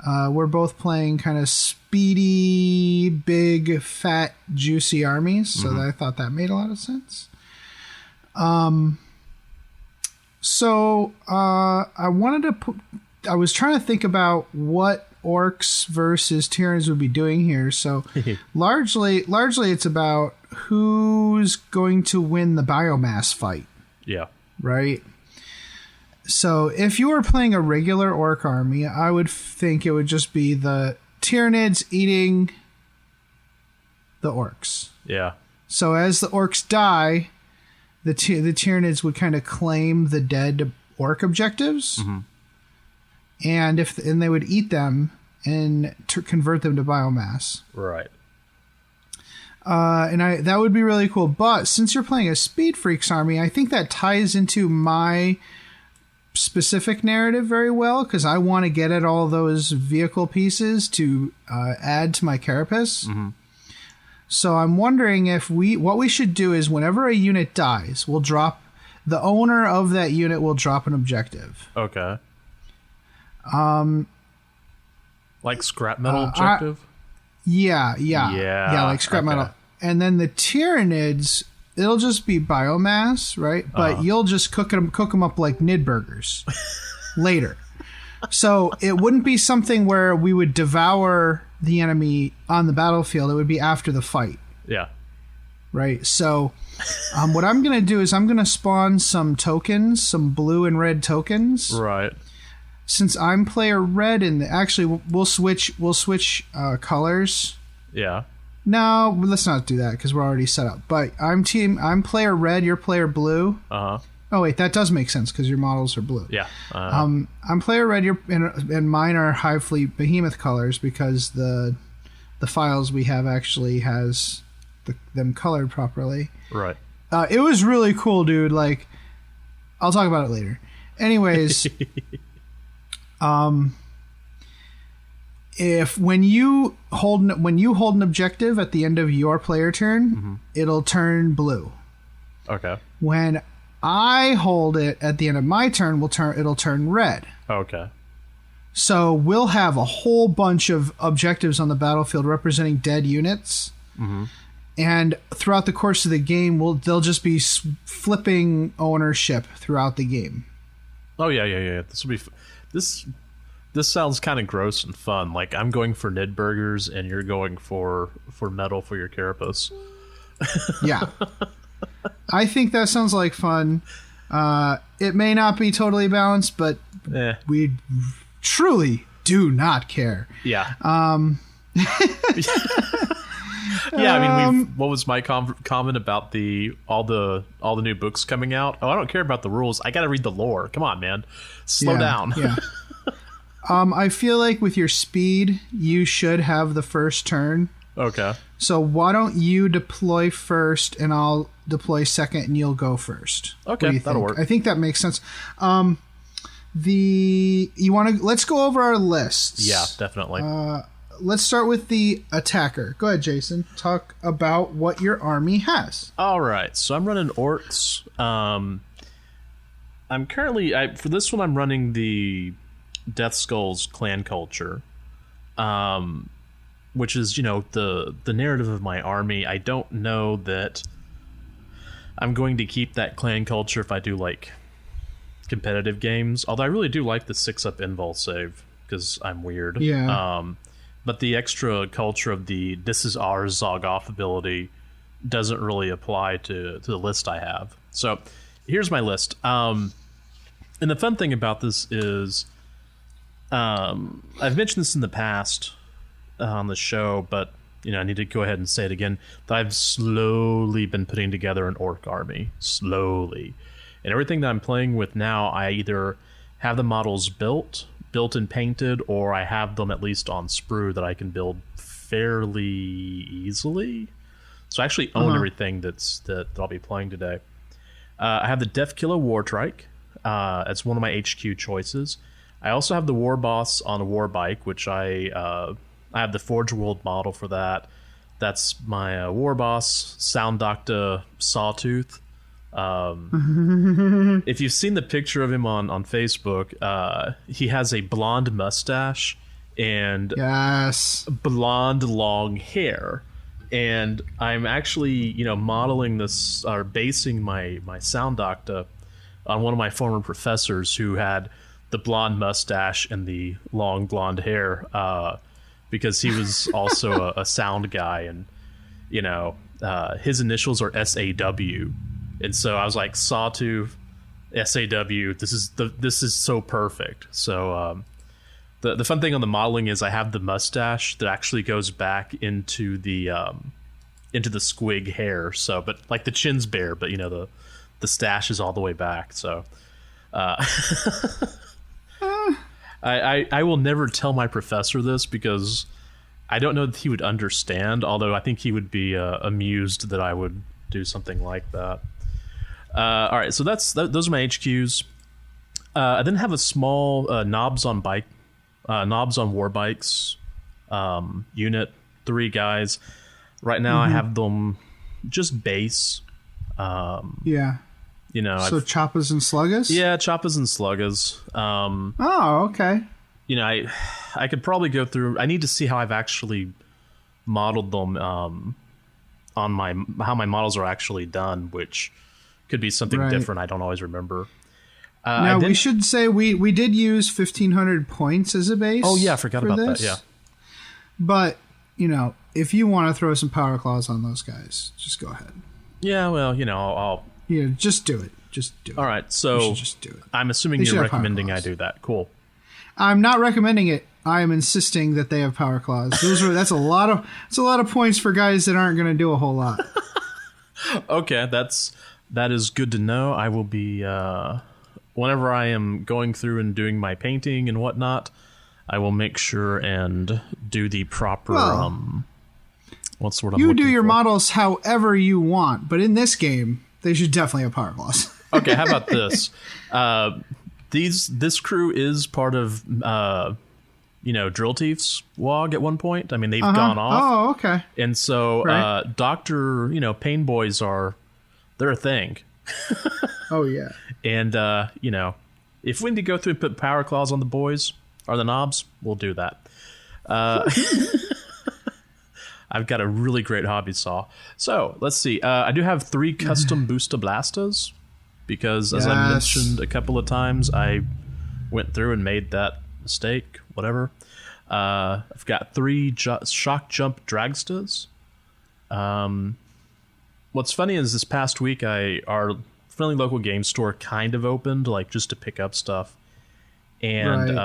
we're both playing kind of speedy, big, fat, juicy armies. So I thought that made a lot of sense. So I wanted to I was trying to think about what orcs versus Tyranids would be doing here. So largely it's about who's going to win the biomass fight. Yeah. Right? So if you were playing a regular orc army, I would think it would just be the Tyranids eating the orcs. Yeah. So as the orcs die, the Tyranids would kind of claim the dead orc objectives. And they would eat them and convert them to biomass. Right. And that would be really cool. But since you're playing a Speed Freaks army, I think that ties into my specific narrative very well because I want to get at all those vehicle pieces to add to my carapace. So I'm wondering if what we should do is whenever a unit dies, we'll drop the owner of that unit will drop an objective. Okay. Like scrap metal objective? Yeah, like scrap metal. And then the Tyranids, it'll just be biomass, right? But you'll just cook them up like Nid burgers later. So it wouldn't be something where we would devour the enemy on the battlefield. It would be after the fight. Yeah. Right. So what I'm going to do is I'm going to spawn some tokens, some blue and red tokens. Right. I'm I'm player red actually we'll switch colors. Yeah. No, let's not do that because we're already set up. But I'm player red, you're player blue. Oh wait, that does make sense because your models are blue. Yeah. I'm player red, and mine are Hive Fleet Behemoth colors because the files we have actually has them colored properly. Right. It was really cool, dude. Like, I'll talk about it later. Anyways, when you hold an objective at the end of your player turn, it'll turn blue. Okay. When I hold it at the end of my turn, it'll turn red. Okay. So we'll have a whole bunch of objectives on the battlefield representing dead units. And throughout the course of the game, they'll just be flipping ownership throughout the game. Oh yeah. This will be this sounds kind of gross and fun. Like I'm going for Nid burgers and you're going for metal for your carapace. Yeah. I think that sounds like fun. It may not be totally balanced, but we truly do not care. Yeah. Yeah, I mean, what was my comment about all the new books coming out? Oh, I don't care about the rules. I got to read the lore. Come on, man. Slow down. Yeah. I feel like with your speed, you should have the first turn. Okay. So why don't you deploy first, and I'll deploy second, and you'll go first. Okay, that'll work. I think that makes sense. Let's go over our lists. Yeah, definitely. Let's start with the attacker. Go ahead, Jason. Talk about what your army has. All right, so I'm running orcs. I'm currently for this one I'm running the Death Skulls clan culture, which is the narrative of my army. I don't know that I'm going to keep that clan culture if I do like competitive games. Although I really do like the 6-up invul save because I'm weird. Yeah. But the extra culture of the "this is our Zog-off" ability doesn't really apply to the list I have. So here's my list. And the fun thing about this is, I've mentioned this in the past on the show, but I need to go ahead and say it again. That I've slowly been putting together an orc army, slowly, and everything that I'm playing with now, I either have the models built and painted, or I have them at least on sprue that I can build fairly easily. So I actually own everything that I'll be playing today. I have the Deathkiller Wartrike. It's one of my HQ choices. I also have the War Boss on a war bike, which I have the Forge World model for that. That's my War Boss, Sound Doctor Sawtooth. If you've seen the picture of him on Facebook, he has a blonde mustache and blonde long hair. And I'm actually, modeling this or basing my Sound Doctor on one of my former professors who had the blonde mustache and the long blonde hair, because he was also a sound guy, and his initials are SAW. And so I was like, Sawtooth, SAW. This is so perfect. So the fun thing on the modeling is I have the mustache that actually goes back into the squig hair. So, but like the chin's bare, but the stash is all the way back. So, I will never tell my professor this because I don't know that he would understand. Although I think he would be amused that I would do something like that. All right, so those are my HQs. I then have a small knobs on war bikes unit, 3 guys. Right now, I have them just base. Yeah. You know, so Choppas and Sluggas? Yeah, Choppas and Sluggas. Oh, okay. You know, I could probably go through. I need to see how I've actually modeled them on how my models are actually done, which could be something different. I don't always remember. Now, we should say we did use 1,500 points as a base. Oh, yeah, I forgot about that, yeah. But, you know, if you want to throw some power claws on those guys, just go ahead. Yeah, well, you know, I'll... Yeah, just do it. Just do it. All right, so just do it. I'm assuming you're recommending I do that. Cool. I'm not recommending it. I am insisting that they have power claws. That's a lot of points for guys that aren't going to do a whole lot. Okay, that is good to know. I will be whenever I am going through and doing my painting and whatnot, I will make sure and do the proper what's the word I'm looking You do your for? models however you want, but in this game, they should definitely have power claws. Okay, how about this? This crew is part of Drill Thief's WOG at one point. I mean, they've gone off. Oh, okay. And so Dr. Pain Boys they're a thing. Oh yeah. And if we need to go through and put power claws on the boys or the knobs, we'll do that. I've got a really great hobby saw. So let's see. I do have 3 custom Boosta Blastas because, as I mentioned a couple of times, I went through and made that mistake. Whatever. I've got 3 Shock Jump Dragstas. What's funny is this past week, our friendly local game store kind of opened, like just to pick up stuff, and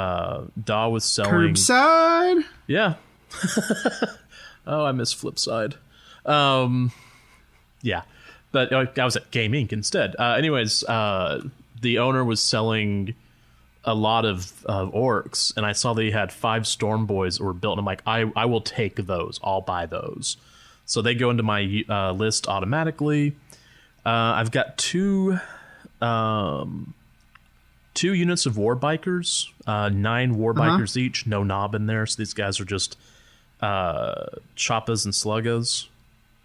Daw was selling curbside. Yeah. Oh, I miss Flipside. Yeah, but I was at Game Inc. instead. Anyways, the owner was selling a lot of orcs, and I saw they had 5 Storm Boys that were built, and I'm like, I will take those. I'll buy those. So they go into my list automatically. I've got 2 units of War Bikers, 9 War Bikers each, no knob in there. So these guys are just Choppas and Sluggas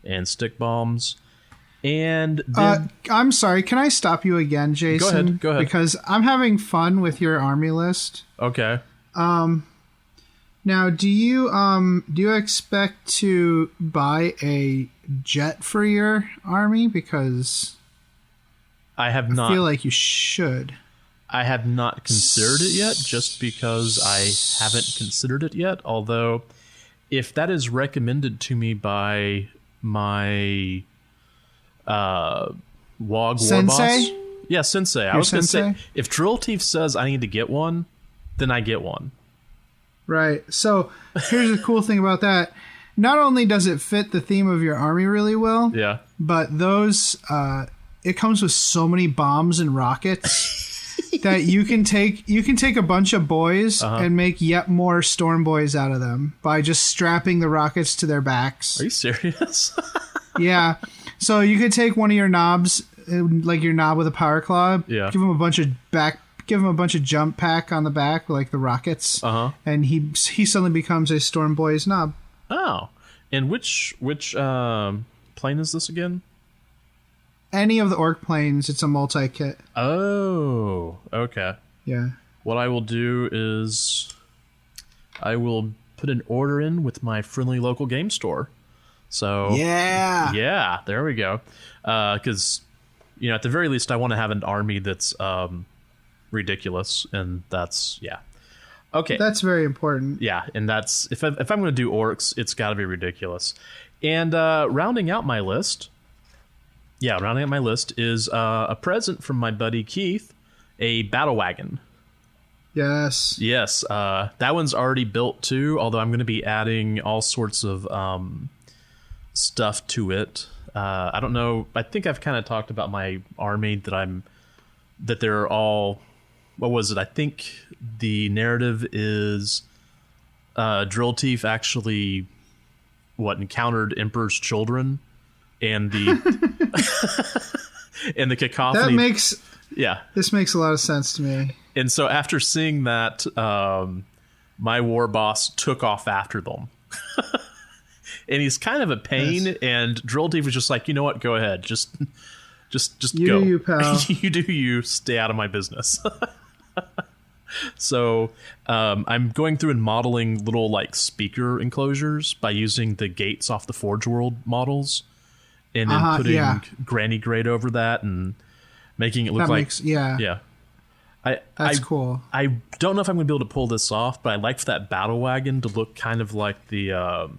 and Stick Bombs. And then, I'm sorry, can I stop you again, Jason? Go ahead. Because I'm having fun with your army list. Okay. Now, do you expect to buy a jet for your army? Because I have not. I feel like you should. I have not considered it yet, just because I haven't considered it yet. Although, if that is recommended to me by my WOG Sensei? War Boss, yeah, Sensei. I was going to say, Sensei? if Drill Thief says I need to get one, then I get one. Right. So here's the cool thing about that. Not only does it fit the theme of your army really well, yeah, but those it comes with so many bombs and rockets that you can take a bunch of boys and make yet more Storm Boys out of them by just strapping the rockets to their backs. Are you serious? Yeah. So you could take one of your knobs, like your knob with a power claw, give him a bunch of jump pack on the back, like the rockets, and he suddenly becomes a Storm Boy's knob. Oh, and which plane is this again? Any of the orc planes, it's a multi-kit. Oh, okay. Yeah. What I will do is I will put an order in with my friendly local game store. So yeah, there we go. Because at the very least, I want to have an army that's ridiculous, and that's okay. That's very important. Yeah, and that's if I'm going to do orcs, it's got to be ridiculous. And rounding out my list is a present from my buddy Keith, a battle wagon. Yes. That one's already built too. Although I'm going to be adding all sorts of stuff to it. I don't know. I think I've kind of talked about my army that they're all. What was it? I think the narrative is Drill Thief actually encountered Emperor's children, and the and the cacophony. This makes a lot of sense to me. And so after seeing that, my war boss took off after them. and he's kind of a pain. Yes. And Drill Teeth was just like, you know what? Go ahead, just you go. Do you, pal. You do you. Stay out of my business. So I'm going through and modeling little like speaker enclosures by using the gates off the Forge World models, and then putting Granny Grade over that and making it look That's cool. I don't know if I'm going to be able to pull this off, but I like for that battle wagon to look kind of like the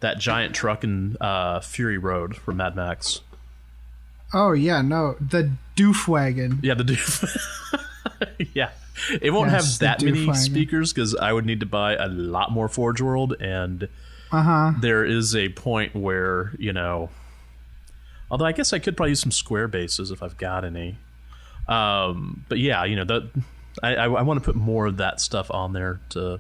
that giant truck in Fury Road from Mad Max. Oh yeah, no, the doof wagon. Yeah, the doof. Yeah. It won't have that many speakers because I would need to buy a lot more Forge World, and there is a point where, you know, although I guess I could probably use some square bases if I've got any. But yeah, you know, I want to put more of that stuff on there to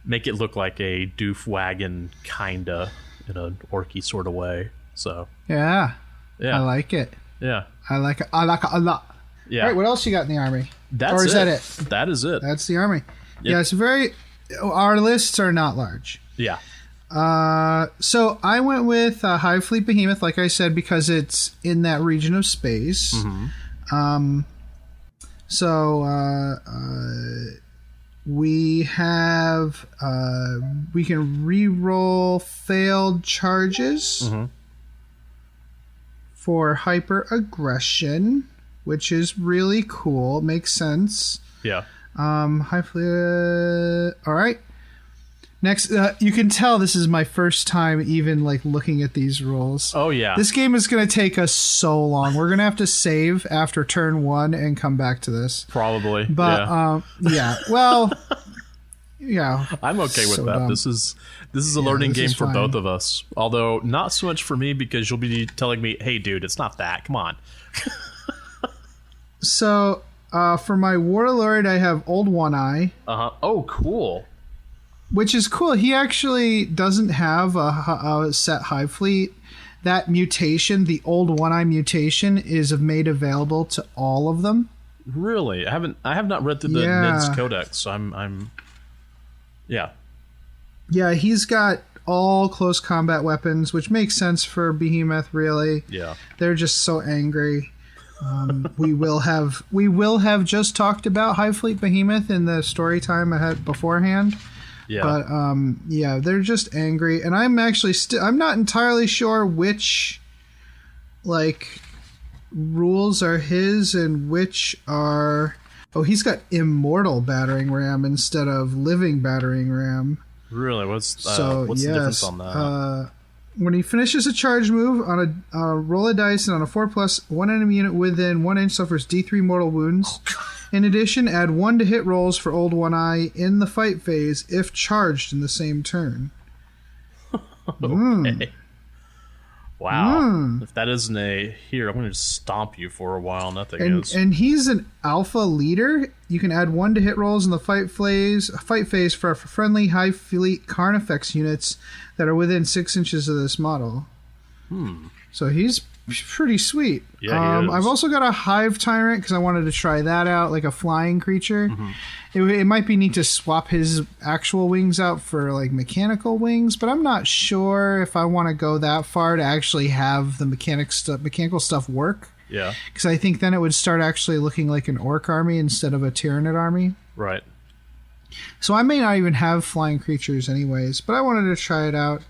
make it look like a doof wagon, kinda, in an orky sort of way. So yeah, I like it. Yeah, I like it a lot. Yeah. All right, what else you got in the army? That is it. That is it. That's the army. Yep. Yeah, it's our lists are not large. Yeah. So I went with Hive Fleet Behemoth, like I said, because it's in that region of space. Mm-hmm. We have we can re-roll failed charges for hyper aggression, which is really cool. Makes sense. Yeah. Hive Fleet. All right. Next, you can tell this is my first time even like looking at these rules. Oh yeah. This game is going to take us so long. We're going to have to save after turn 1 and come back to this. Probably. But yeah. Well, yeah. I'm okay with that. Dumb. This is a learning game for both of us. Although not so much for me because you'll be telling me, "Hey dude, it's not that. Come on." So, for my Warlord, I have Old One Eye. Oh, cool. Which is cool. He actually doesn't have a set Hive Fleet. That mutation, the Old One Eye mutation, is made available to all of them. Really? I have not read through the NIDS Codex, so I'm yeah. Yeah, he's got all close combat weapons, which makes sense for Behemoth, really. Yeah. They're just so angry. We will have just talked about Hive Fleet Behemoth in the story time I had beforehand. Yeah. But they're just angry, and I'm actually I'm not entirely sure which like rules are his and which are. Oh, he's got immortal battering ram instead of living battering ram. Really? What's the difference on that? When he finishes a charge move on a roll a dice and on a 4+, one enemy unit within 1 inch suffers D3 mortal wounds. In addition, add 1 to hit rolls for Old One Eye in the fight phase if charged in the same turn. Okay. Wow. If that isn't here, I'm going to just stomp you for a while. Nothing is. And he's an alpha leader. You can add 1 to hit rolls in the fight phase for friendly Hive Fleet Carnifex units that are within 6 inches of this model. So he's pretty sweet. Yeah, he is. I've also got a Hive Tyrant because I wanted to try that out, like a flying creature. It might be neat to swap his actual wings out for like mechanical wings, but I'm not sure if I want to go that far to actually have the mechanical stuff work. Yeah. Because I think then it would start actually looking like an orc army instead of a Tyranid army. Right. So I may not even have flying creatures anyways, but I wanted to try it out.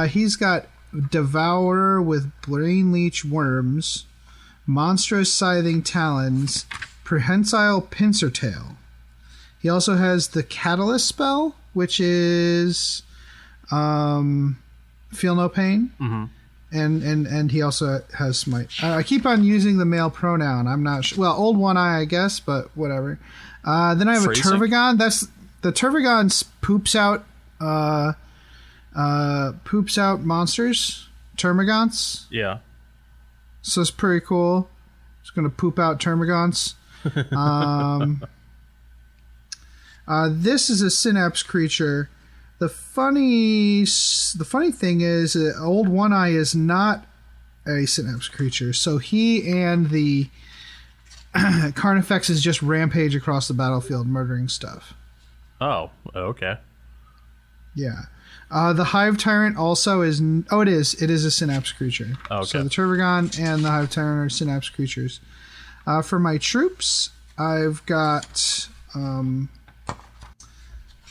He's got Devourer with Brain Leech Worms, Monstrous Scything Talons, Prehensile Pincer Tail. He also has the Catalyst spell, which is Feel No Pain. And he also has Smite. I keep on using the male pronoun. I'm not sure. Well, Old One Eye, I guess, but whatever. Then I have a Turvagon. The Turvagon poops out monsters, Termagants. Yeah. So it's pretty cool. It's going to poop out Termagants. This is a Synapse creature. The funny thing is, Old One Eye is not a Synapse creature. So he and the Carnifexes just rampage across the battlefield, murdering stuff. Oh, okay. Yeah. The Hive Tyrant also is... Oh, it is. It is a Synapse creature. Okay. So the Turbogon and the Hive Tyrant are Synapse creatures. For my troops, I've got...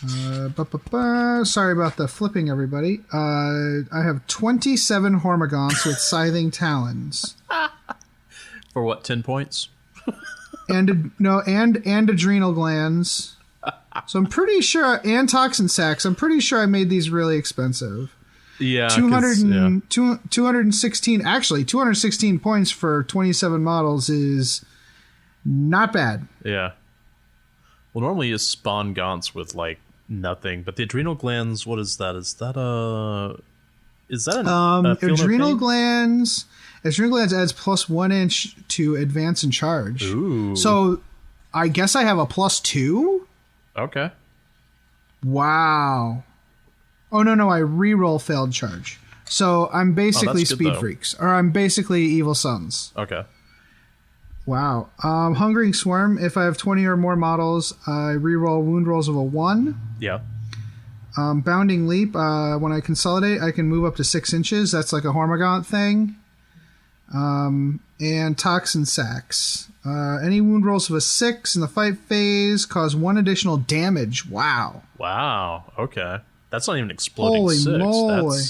Sorry about the flipping, everybody. I have 27 Hormagaunts with Scything Talons. For what, 10 points? and adrenal glands. So I'm pretty sure, and toxin sacks. I'm pretty sure I made these really expensive. Yeah. 216. Actually, 216 points for 27 models is not bad. Yeah. Well, normally you spawn Gaunts with like nothing, but the adrenal glands. What is that? Is that a adrenal glands? Adrenal glands adds +1 inch to advance and charge. Ooh. So I guess I have a +2. Okay. Wow. Oh no, I reroll failed charge. So I'm basically Speed Freaks, or I'm basically Evil Sons. Okay. Wow. Hungering Swarm. If I have 20 or more models, I reroll wound rolls of a 1. Yeah. Bounding Leap. When I consolidate, I can move up to 6 inches. That's like a Hormagaunt thing. And Toxin Sacks. Any wound rolls of a 6 in the fight phase cause 1 additional damage. Wow. Okay. That's not even exploding. Holy 6. moly.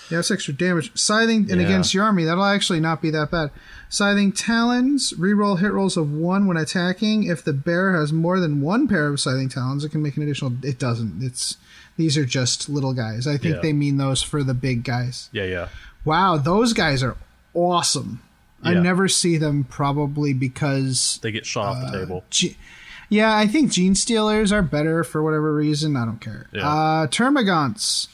That's extra damage. Scything, and against your army, that'll actually not be that bad. Scything Talons. Reroll hit rolls of 1 when attacking. If the bear has more than 1 pair of Scything Talons, it can make an additional... It doesn't. These are just little guys. I think they mean those for the big guys. Yeah. Wow, those guys are awesome. I never see them probably because... They get shot off the table. I think Gene Stealers are better for whatever reason. I don't care. Yeah. Termagants.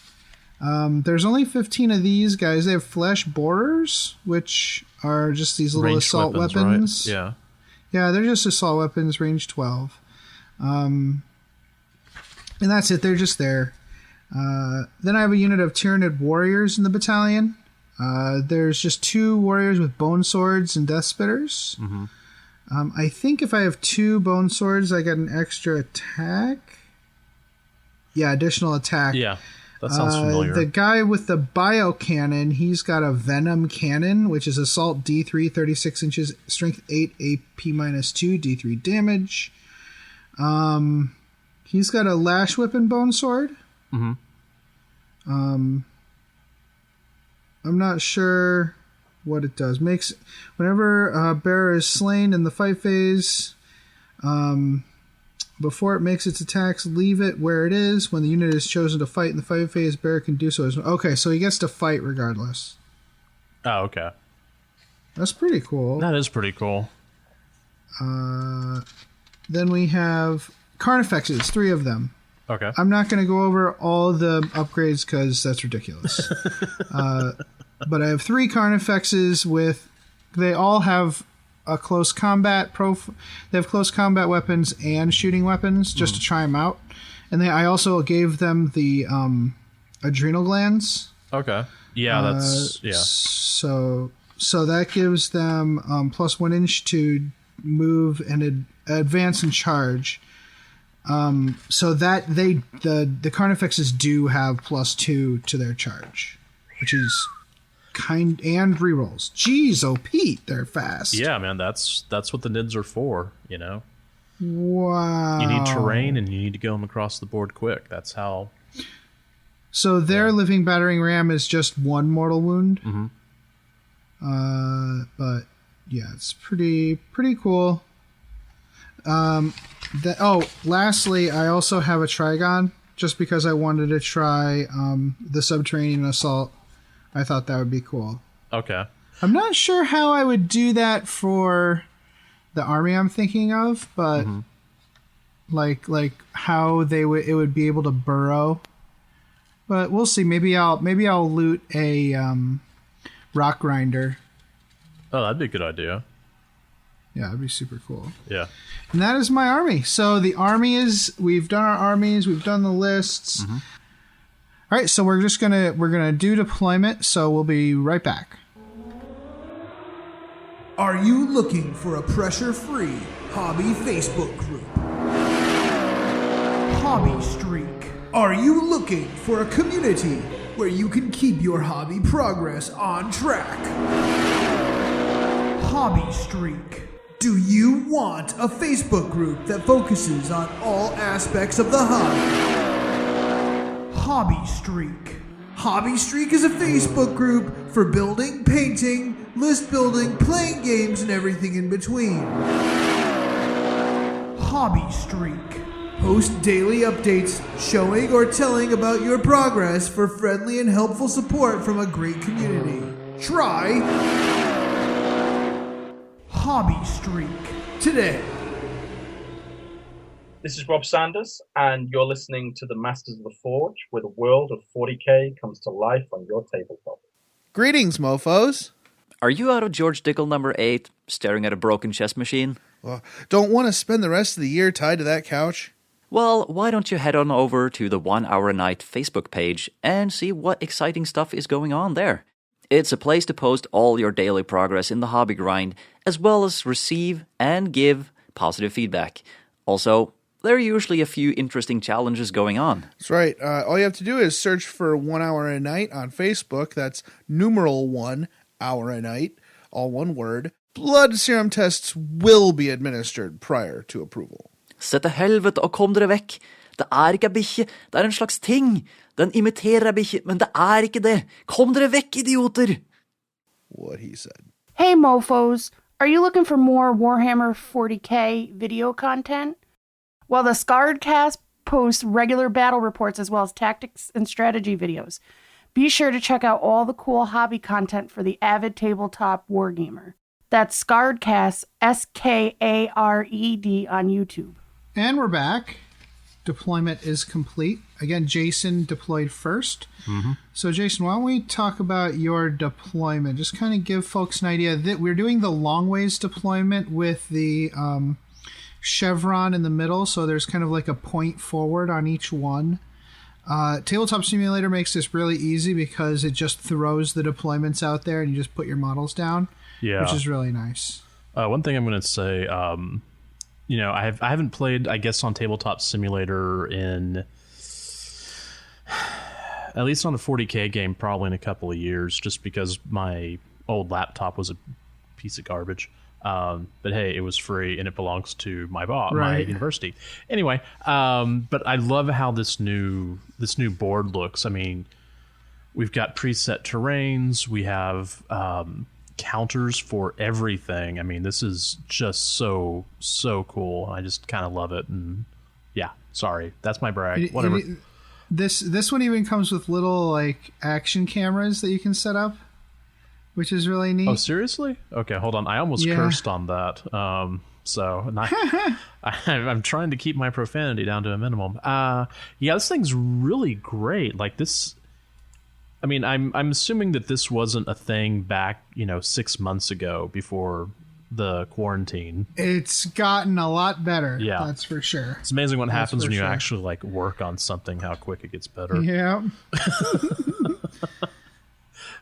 There's only 15 of these guys. They have Flesh Borers, which are just these little Ranged assault weapons. Right? Yeah. Yeah, they're just assault weapons, range 12. And that's it. They're just there. Then I have a unit of Tyranid warriors in the battalion. There's just 2 warriors with bone swords and death spitters. Mm-hmm. I think if I have 2 bone swords, I get an extra attack. Yeah, additional attack. Yeah, that sounds familiar. The guy with the bio cannon, he's got a venom cannon, which is assault D3, 36 inches, strength 8, AP -2, D3 damage. He's got a lash whip and bone sword. Mm-hmm. I'm not sure what it does. Makes whenever a bear is slain in the fight phase, before it makes its attacks, leave it where it is. When the unit is chosen to fight in the fight phase, bear can do so. Okay, so he gets to fight regardless. Oh, okay. That's pretty cool. That is pretty cool. Then we have Carnifexes, 3 of them. Okay. I'm not going to go over all the upgrades because that's ridiculous. But I have 3 Carnifexes with... They all have a close combat They have close combat weapons and shooting weapons just to try them out. And I also gave them the adrenal glands. Okay. Yeah, that's... Yeah. So that gives them +1 inch to move and advance and charge. So that the Carnifexes do have +2 to their charge, which is and rerolls. Jeez, Pete, they're fast. Yeah, man, that's what the NIDs are for, you know. Wow. You need terrain and you need to get them across the board quick. That's how. So their living battering ram is just 1 mortal wound. Mm-hmm. But yeah, it's pretty cool. Lastly, I also have a Trigon, just because I wanted to try the Subterranean Assault. I thought that would be cool. Okay. I'm not sure how I would do that for the army I'm thinking of, but like how it would be able to burrow. But we'll see. Maybe I'll loot a rock grinder. Oh, that'd be a good idea. Yeah, that'd be super cool. Yeah. And that is my army. So the army we've done our armies, we've done the lists. Mm-hmm. All right, so we're gonna do deployment, so we'll be right back. Are you looking for a pressure-free hobby Facebook group? Hobby Streak. Are you looking for a community where you can keep your hobby progress on track? Hobby Streak. Do you want a Facebook group that focuses on all aspects of the hobby? Hobby Streak. Hobby Streak is a Facebook group for building, painting, list building, playing games, and everything in between. Hobby Streak. Post daily updates showing or telling about your progress for friendly and helpful support from a great community. Try Hobby Streak today. This is Rob Sanders, and you're listening to the Masters of the Forge, where the world of 40k comes to life on your tabletop. Greetings, mofos. Are you out of George Dickel number 8, staring at a broken chess machine? Don't want to spend the rest of the year tied to that couch? Well, why don't you head on over to the 1 Hour a Night Facebook page and see what exciting stuff is going on there. It's a place to post all your daily progress in the hobby grind, as well as receive and give positive feedback. Also, there are usually a few interesting challenges going on. That's right. All you have to do is search for 1 Hour a Night on Facebook. That's numeral 1 hour a night, all one word. Blood serum tests will be administered prior to approval. Se til helvete og kom dere vekk. Det ikke en bikkje, det en slags ting. Den imiterer en bikkje, men det ikke det. Kom dere vekk, idioter! What he said. Hey mofos, are you looking for more Warhammer 40k video content? Well, the Scarred Cast posts regular battle reports as well as tactics and strategy videos. Be sure to check out all the cool hobby content for the avid tabletop wargamer. That's Scarred Cast, Skared on YouTube. And we're back. Deployment is complete. Again, Jason deployed first. Mm-hmm. So, Jason, why don't we talk about your deployment? Just kind of give folks an idea that we're doing the long ways deployment with the chevron in the middle. So there's kind of like a point forward on each one. Tabletop Simulator makes this really easy because it just throws the deployments out there and you just put your models down, which is really nice. One thing I'm going to say, I haven't played, I guess, on Tabletop Simulator in, at least on the 40k game, probably in a couple of years, just because my old laptop was a piece of garbage. But hey, it was free and it belongs to my my university. Anyway, but I love how this new board looks. I mean, we've got preset terrains. We have counters for everything. I mean, this is just so cool. I just kind of love it. And yeah, sorry, that's my brag. Whatever. This one even comes with little like action cameras that you can set up, which is really neat. Oh, seriously? Okay, hold on. I almost cursed on that. I'm trying to keep my profanity down to a minimum. This thing's really great. Like this. I mean, I'm assuming that this wasn't a thing back, 6 months ago before the quarantine. It's gotten a lot better. Yeah, that's for sure. It's amazing what happens when you actually like work on something, how quick it gets better. Yeah.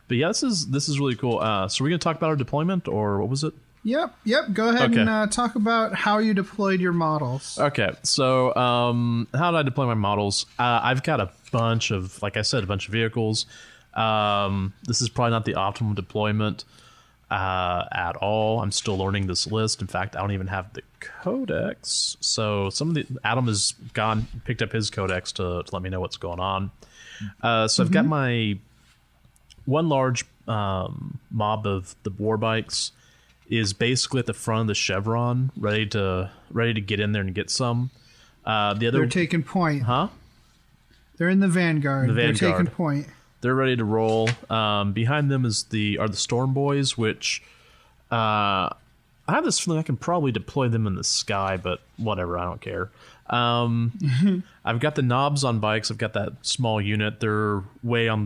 But yeah, this is really cool. So we're going to talk about our deployment, or what was it? Yep. Go ahead and talk about how you deployed your models. Okay, so how did I deploy my models? I've got a bunch of, like I said, a bunch of vehicles. This is probably not the optimal deployment at all. I'm still learning this list. In fact, I don't even have the codex. So Adam has picked up his codex to let me know what's going on. So I've got my one large mob of the war bikes is basically at the front of the chevron, ready to get in there and get some. They're taking point. Huh? They're in the vanguard. They're taking point. They're ready to roll. Behind them are the Storm Boys, which I have this feeling I can probably deploy them in the sky, but whatever, I don't care. I've got the knobs on bikes. I've got that small unit. They're way on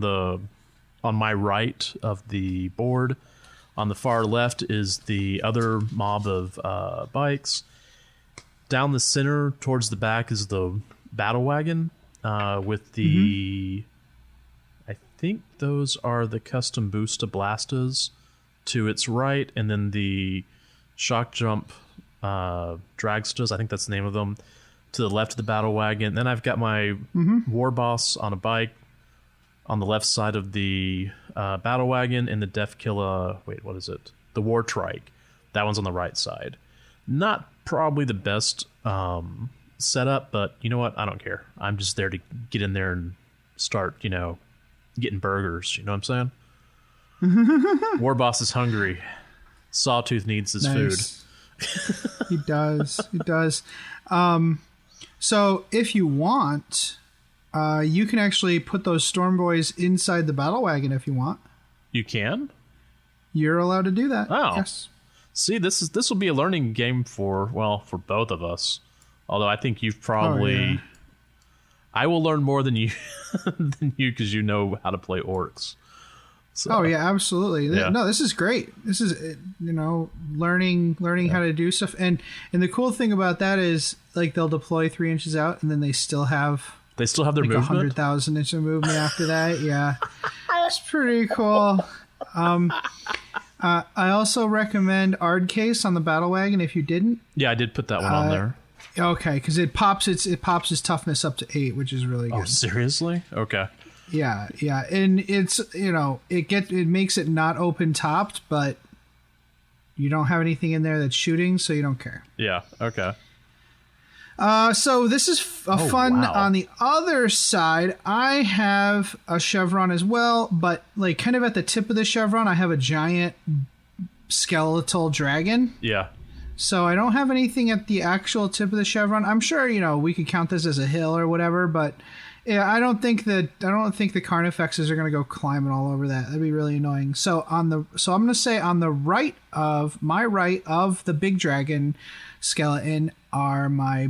my right of the board. On the far left is the other mob of bikes. Down the center towards the back is the battle wagon with the... I think those are the custom Boosta Blastas to its right, and then the Shock Jump Dragstas, I think that's the name of them, to the left of the battle wagon. Then I've got my war boss on a bike on the left side of the battle wagon, and the Death Killer. Wait, what is it? The War Trike. That one's on the right side. Not probably the best setup, but you know what? I don't care. I'm just there to get in there and start, getting burgers. You know what I'm saying? War boss is hungry. Sawtooth needs his food. He does. He does. So if you want, you can actually put those Storm Boys inside the battle wagon if you want. You can? You're allowed to do that. Oh. Yes. See, this will be a learning game for both of us. Although I think you've probably... Oh, yeah. I will learn more than you because you know how to play orcs. So, oh yeah, absolutely. Yeah. No, this is great. This is learning how to do stuff, and the cool thing about that is like they'll deploy 3 inches out, and then they still have their like movement. 100,000 inch of movement after that. Yeah, it's pretty cool. I also recommend Ardcase on the battle wagon if you didn't. Yeah, I did put that one on there. Okay, because it pops his toughness up to 8, which is really good. Oh, seriously? Okay. Yeah, and it's it makes it not open topped, but you don't have anything in there that's shooting, so you don't care. Yeah. Okay. So this is fun. Wow. On the other side, I have a chevron as well, but like kind of at the tip of the chevron, I have a giant skeletal dragon. Yeah. So I don't have anything at the actual tip of the chevron. I'm sure we could count this as a hill or whatever, but yeah, I don't think the Carnifexes are going to go climbing all over that. That'd be really annoying. So I'm going to say on the right of the big dragon skeleton are my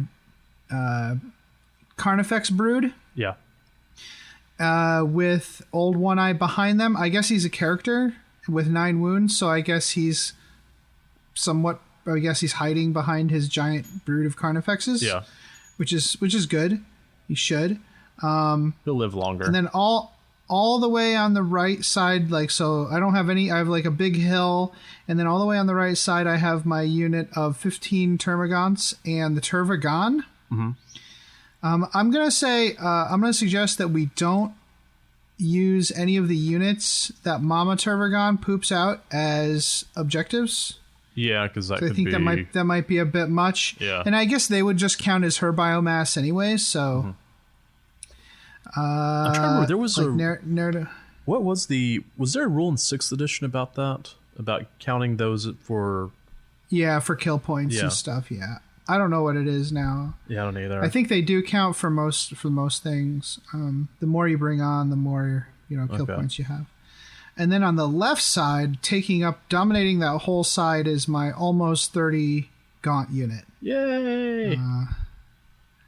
Carnifex brood. Yeah. With Old One Eye behind them. I guess he's a character with 9 wounds, so I guess he's hiding behind his giant brood of Carnifexes. Yeah. Which is good. He should. He'll live longer. And then all the way on the right side, so I don't have any. I have like a big hill, and then all the way on the right side, I have my unit of 15 Termagants and the Tervagon. Mm-hmm. I'm gonna suggest that we don't use any of the units that Mama Tervagon poops out as objectives. Yeah, because I think that might be a bit much. Yeah, and I guess they would just count as her biomass anyways. So. Mm-hmm. I'm trying to remember. There was what was there a rule in 6th edition about that? About counting those for kill points and stuff. Yeah, I don't know what it is now. Yeah, I don't either. I think they do count for most things. The more you bring on, the more kill points you have. And then on the left side, dominating that whole side is my almost 30 Gaunt unit. Yay!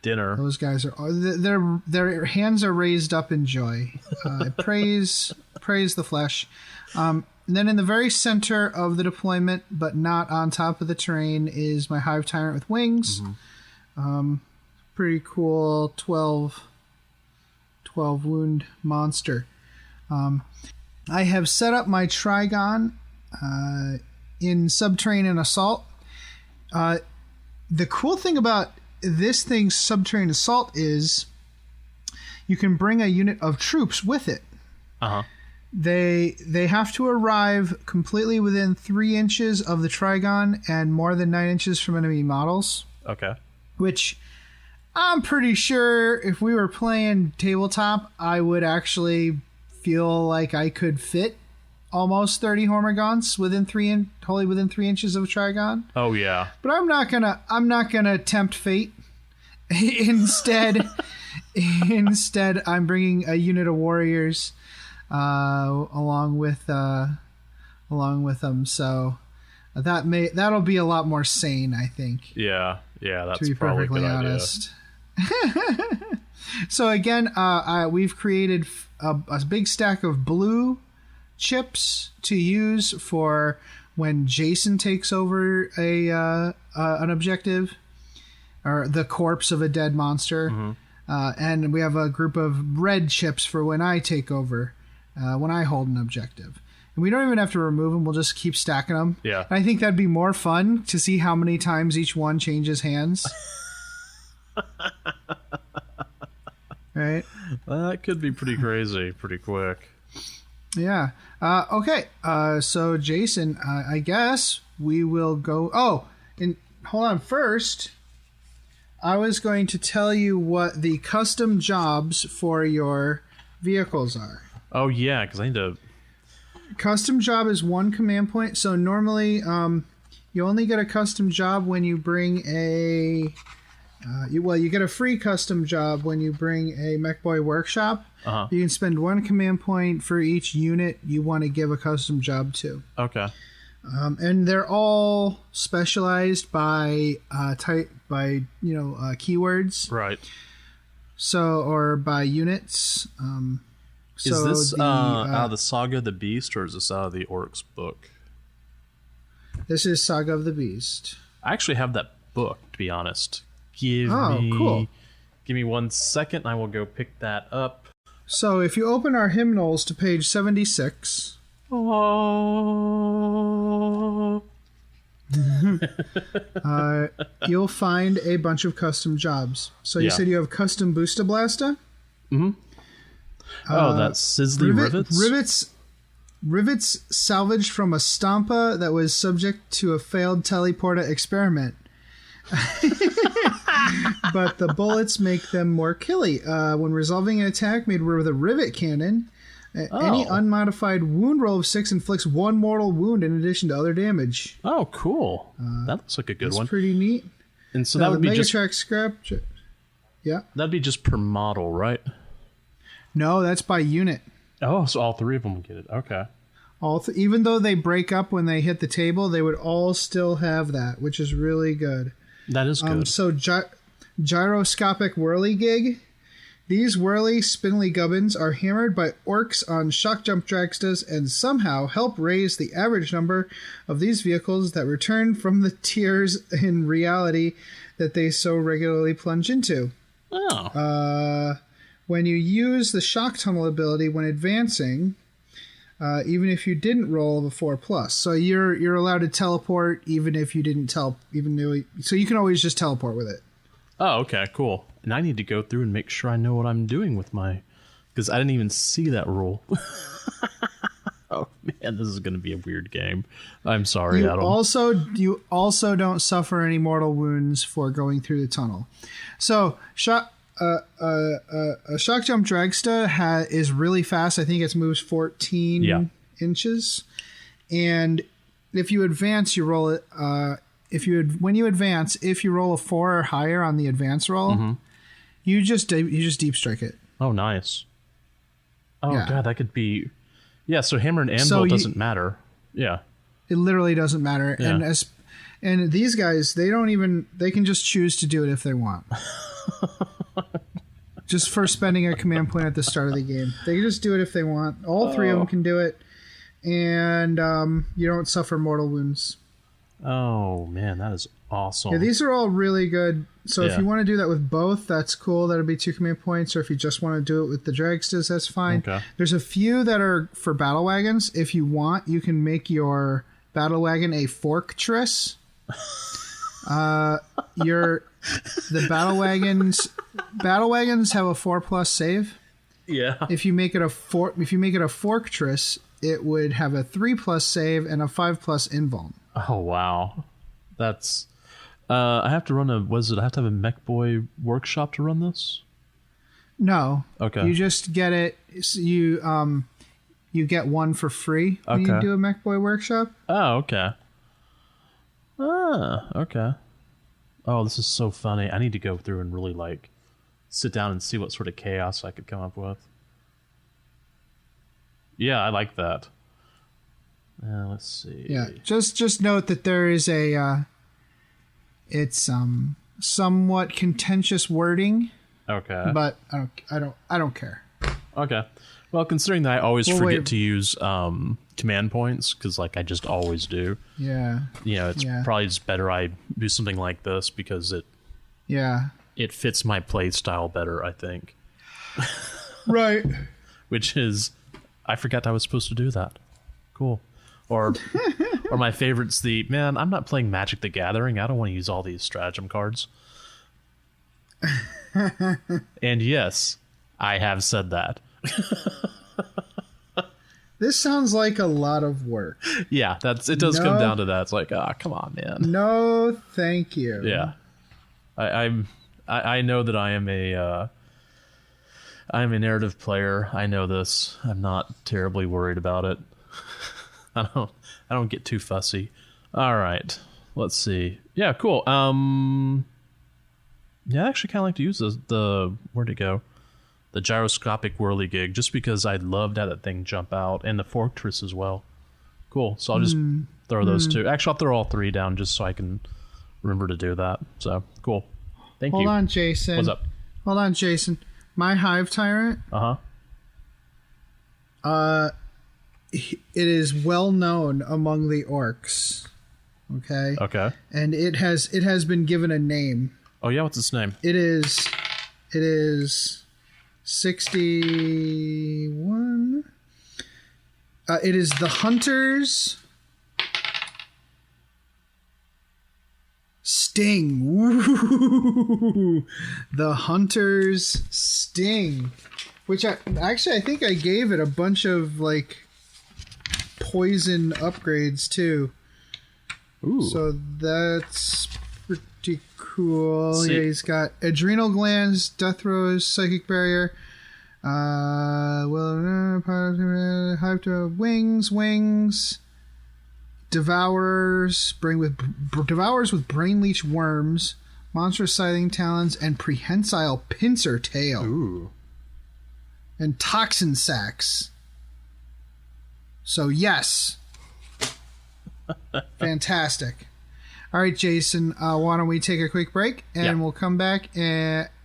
Dinner. Those guys are their hands are raised up in joy. Praise the flesh. And then in the very center of the deployment, but not on top of the terrain, is my Hive Tyrant with wings. Mm-hmm. Pretty cool 12 wound monster. I have set up my Trigon in Subterranean and Assault. The cool thing about this thing's Subterranean Assault is you can bring a unit of troops with it. Uh-huh. They have to arrive completely within 3 inches of the Trigon and more than 9 inches from enemy models. Okay. Which I'm pretty sure if we were playing tabletop, I would actually feel like I could fit almost 30 Hormagaunts within 3 inches of a Trigon. Oh yeah. But I'm not gonna tempt fate. Instead, I'm bringing a unit of warriors along with them. So that'll be a lot more sane, I think. Yeah, that's to be probably perfectly a good honest. So again, we've created a big stack of blue chips to use for when Jason takes over an objective or the corpse of a dead monster. Mm-hmm. And we have a group of red chips for when I take over, when I hold an objective. And we don't even have to remove them. We'll just keep stacking them. Yeah. And I think that'd be more fun to see how many times each one changes hands. Right? That could be pretty crazy, pretty quick. Yeah. Okay. So, Jason, I guess we will go... Oh, and hold on. First, I was going to tell you what the custom jobs for your vehicles are. Oh, yeah, because I need to... Custom job is 1 command point. So normally you only get a custom job when you bring a... you get a free custom job when you bring a MechBoy workshop. Uh-huh. You can spend 1 command point for each unit you want to give a custom job to. Okay. And they're all specialized by keywords. Right. So, or by units. Is this out of the Saga of the Beast, or is this out of the Orcs book? This is Saga of the Beast. I actually have that book, to be honest. Cool. Give me 1 second, and I will go pick that up. So if you open our hymnals to page 76... you'll find a bunch of custom jobs. So you said you have custom Boosta Blasta? Mm-hmm. That's Sizzly Rivets? Rivets salvaged from a Stampa that was subject to a failed Teleporta experiment. But the bullets make them more killy. When resolving an attack made with a rivet cannon, any unmodified wound roll of 6 inflicts 1 mortal wound in addition to other damage. Oh, cool. That looks like a good one. That's pretty neat. And so that would be just... Megatrack scrap... Yeah. That'd be just per model, right? No, that's by unit. Oh, so all 3 of them get it. Okay. Even though they break up when they hit the table, they would all still have that, which is really good. That is good. So gyroscopic whirly gig. These whirly, spindly gubbins are hammered by orcs on shock jump dragstas and somehow help raise the average number of these vehicles that return from the tiers in reality that they so regularly plunge into. Oh. When you use the shock tunnel ability when advancing, even if you didn't roll a 4+, so you're allowed to teleport even if you didn't so you can always just teleport with it. Oh, okay, cool. And I need to go through and make sure I know what I'm doing with my... Because I didn't even see that rule. Oh, man, this is going to be a weird game. I'm sorry, Adam. You also don't suffer any mortal wounds for going through the tunnel. So, a shock jump dragsta is really fast. I think it moves 14 inches. And if you advance, you roll it... when you advance, if you roll a 4 or higher on the advance roll, you just deep strike it. Oh, nice. Oh, yeah. God, that could be... Yeah, so hammer and anvil doesn't matter. Yeah. It literally doesn't matter. Yeah. And these guys, they can just choose to do it if they want. Just for spending a command point at the start of the game. They can just do it if they want. All 3 of them can do it. And you don't suffer mortal wounds. Oh, man, that is awesome. Yeah, these are all really good. So if you want to do that with both, that's cool. That'll be 2 command points. Or if you just want to do it with the dragstas, that's fine. Okay. There's a few that are for battle wagons. If you want, you can make your battle wagon a fortress. The battle wagons have a 4+ save. Yeah. If you make it a fortress, it would have a 3+ save and a 5+ invuln. Oh, wow. That's... I have to run I have to have a MechBoy workshop to run this? No. Okay. You just get it... You get 1 for free when you do a MechBoy workshop. Oh, okay. Okay. Oh, this is so funny. I need to go through and really, sit down and see what sort of chaos I could come up with. Yeah, I like that. Let's see. Yeah, just note that there is it's somewhat contentious wording. Okay. But I don't care. Okay. Well, considering that I always forget to use command points because I just always do. Yeah. It's probably just better I do something like this because it fits my play style better, I think. Right. Which is, I forgot I was supposed to do that. Cool. Or my favorite's I'm not playing Magic the Gathering. I don't want to use all these stratagem cards. And yes, I have said that. This sounds like a lot of work. Yeah, it does come down to that. It's like, come on, man. No, thank you. Yeah, I know that I am a narrative player. I know this. I'm not terribly worried about it. I don't get too fussy. All right, let's see. Yeah, cool. Yeah, I actually kind of like to use the where'd it go? The gyroscopic whirligig, just because I'd love to have that thing jump out, and the fortress as well. Cool. So I'll just throw those two. Actually, I'll throw all three down just so I can remember to do that. So cool. Thank you. Hold on, Jason. What's up? Hold on, Jason. My hive tyrant. It is well known among the orcs. Okay. Okay. And it has been given a name. Oh yeah, what's its name? It is 61. It is the Hunter's Sting. Woo! The Hunter's Sting. Which I think I gave it a bunch of like poison upgrades too. Ooh. So that's pretty cool. See. Yeah, he's got adrenal glands, death throws, psychic barrier. Hive to wings. Devours with brain leech worms, monstrous scything talons, and prehensile pincer tail. Ooh. And toxin sacs. So yes. Fantastic. All right, Jason, why don't we take a quick break, and we'll come back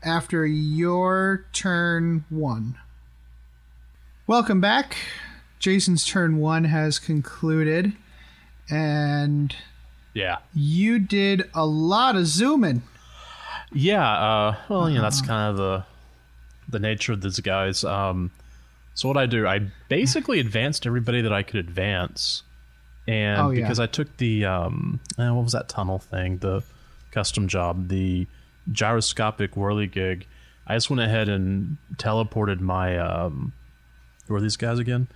after your turn 1. Welcome back. Jason's turn 1 has concluded, and you did a lot of zooming. Yeah, well, that's kind of the nature of these guys. So what I do, I basically advanced everybody that I could advance. And because I took the, what was that tunnel thing? The custom job, the gyroscopic whirligig. I just went ahead and teleported my, who are these guys again?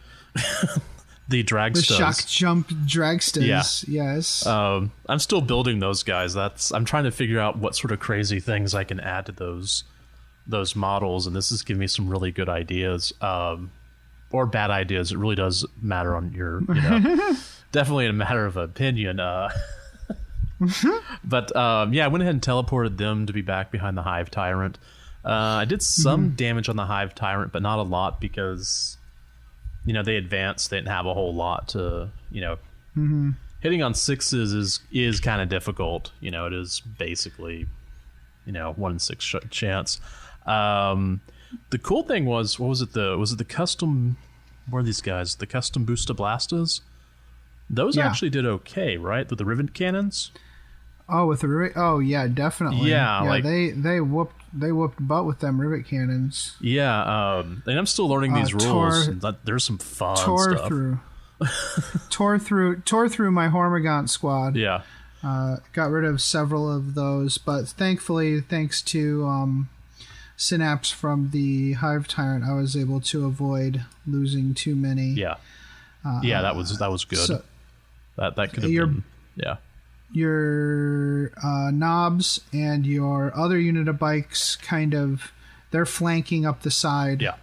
The dragstas. The shock jump dragstas. Yeah. Yes. I'm still building those guys. I'm trying to figure out what sort of crazy things I can add to those models, and this is giving me some really good ideas. Or bad ideas. It really does matter on your, definitely a matter of opinion. But I went ahead and teleported them to be back behind the Hive Tyrant. I did some damage on the Hive Tyrant, but not a lot because, they advanced. They didn't have a whole lot to, hitting on 6s is kind of difficult. It is basically, 1 in 6 chance. The cool thing was, what was it? Was it the custom? What are these guys? The custom Boosta Blastas? Those actually did okay, right? With the rivet cannons. Oh, with the rivet. Oh, yeah, definitely. Yeah, like they whooped butt with them rivet cannons. Yeah, and I'm still learning these rules. There's some fun stuff. Tore through my Hormigaunt squad. Yeah. Got rid of several of those, but thankfully, thanks to Synapse from the Hive Tyrant, I was able to avoid losing too many. Yeah. That was good. So that could have been. Yeah. Your knobs and your other unit of bikes they're flanking up the side. Yeah.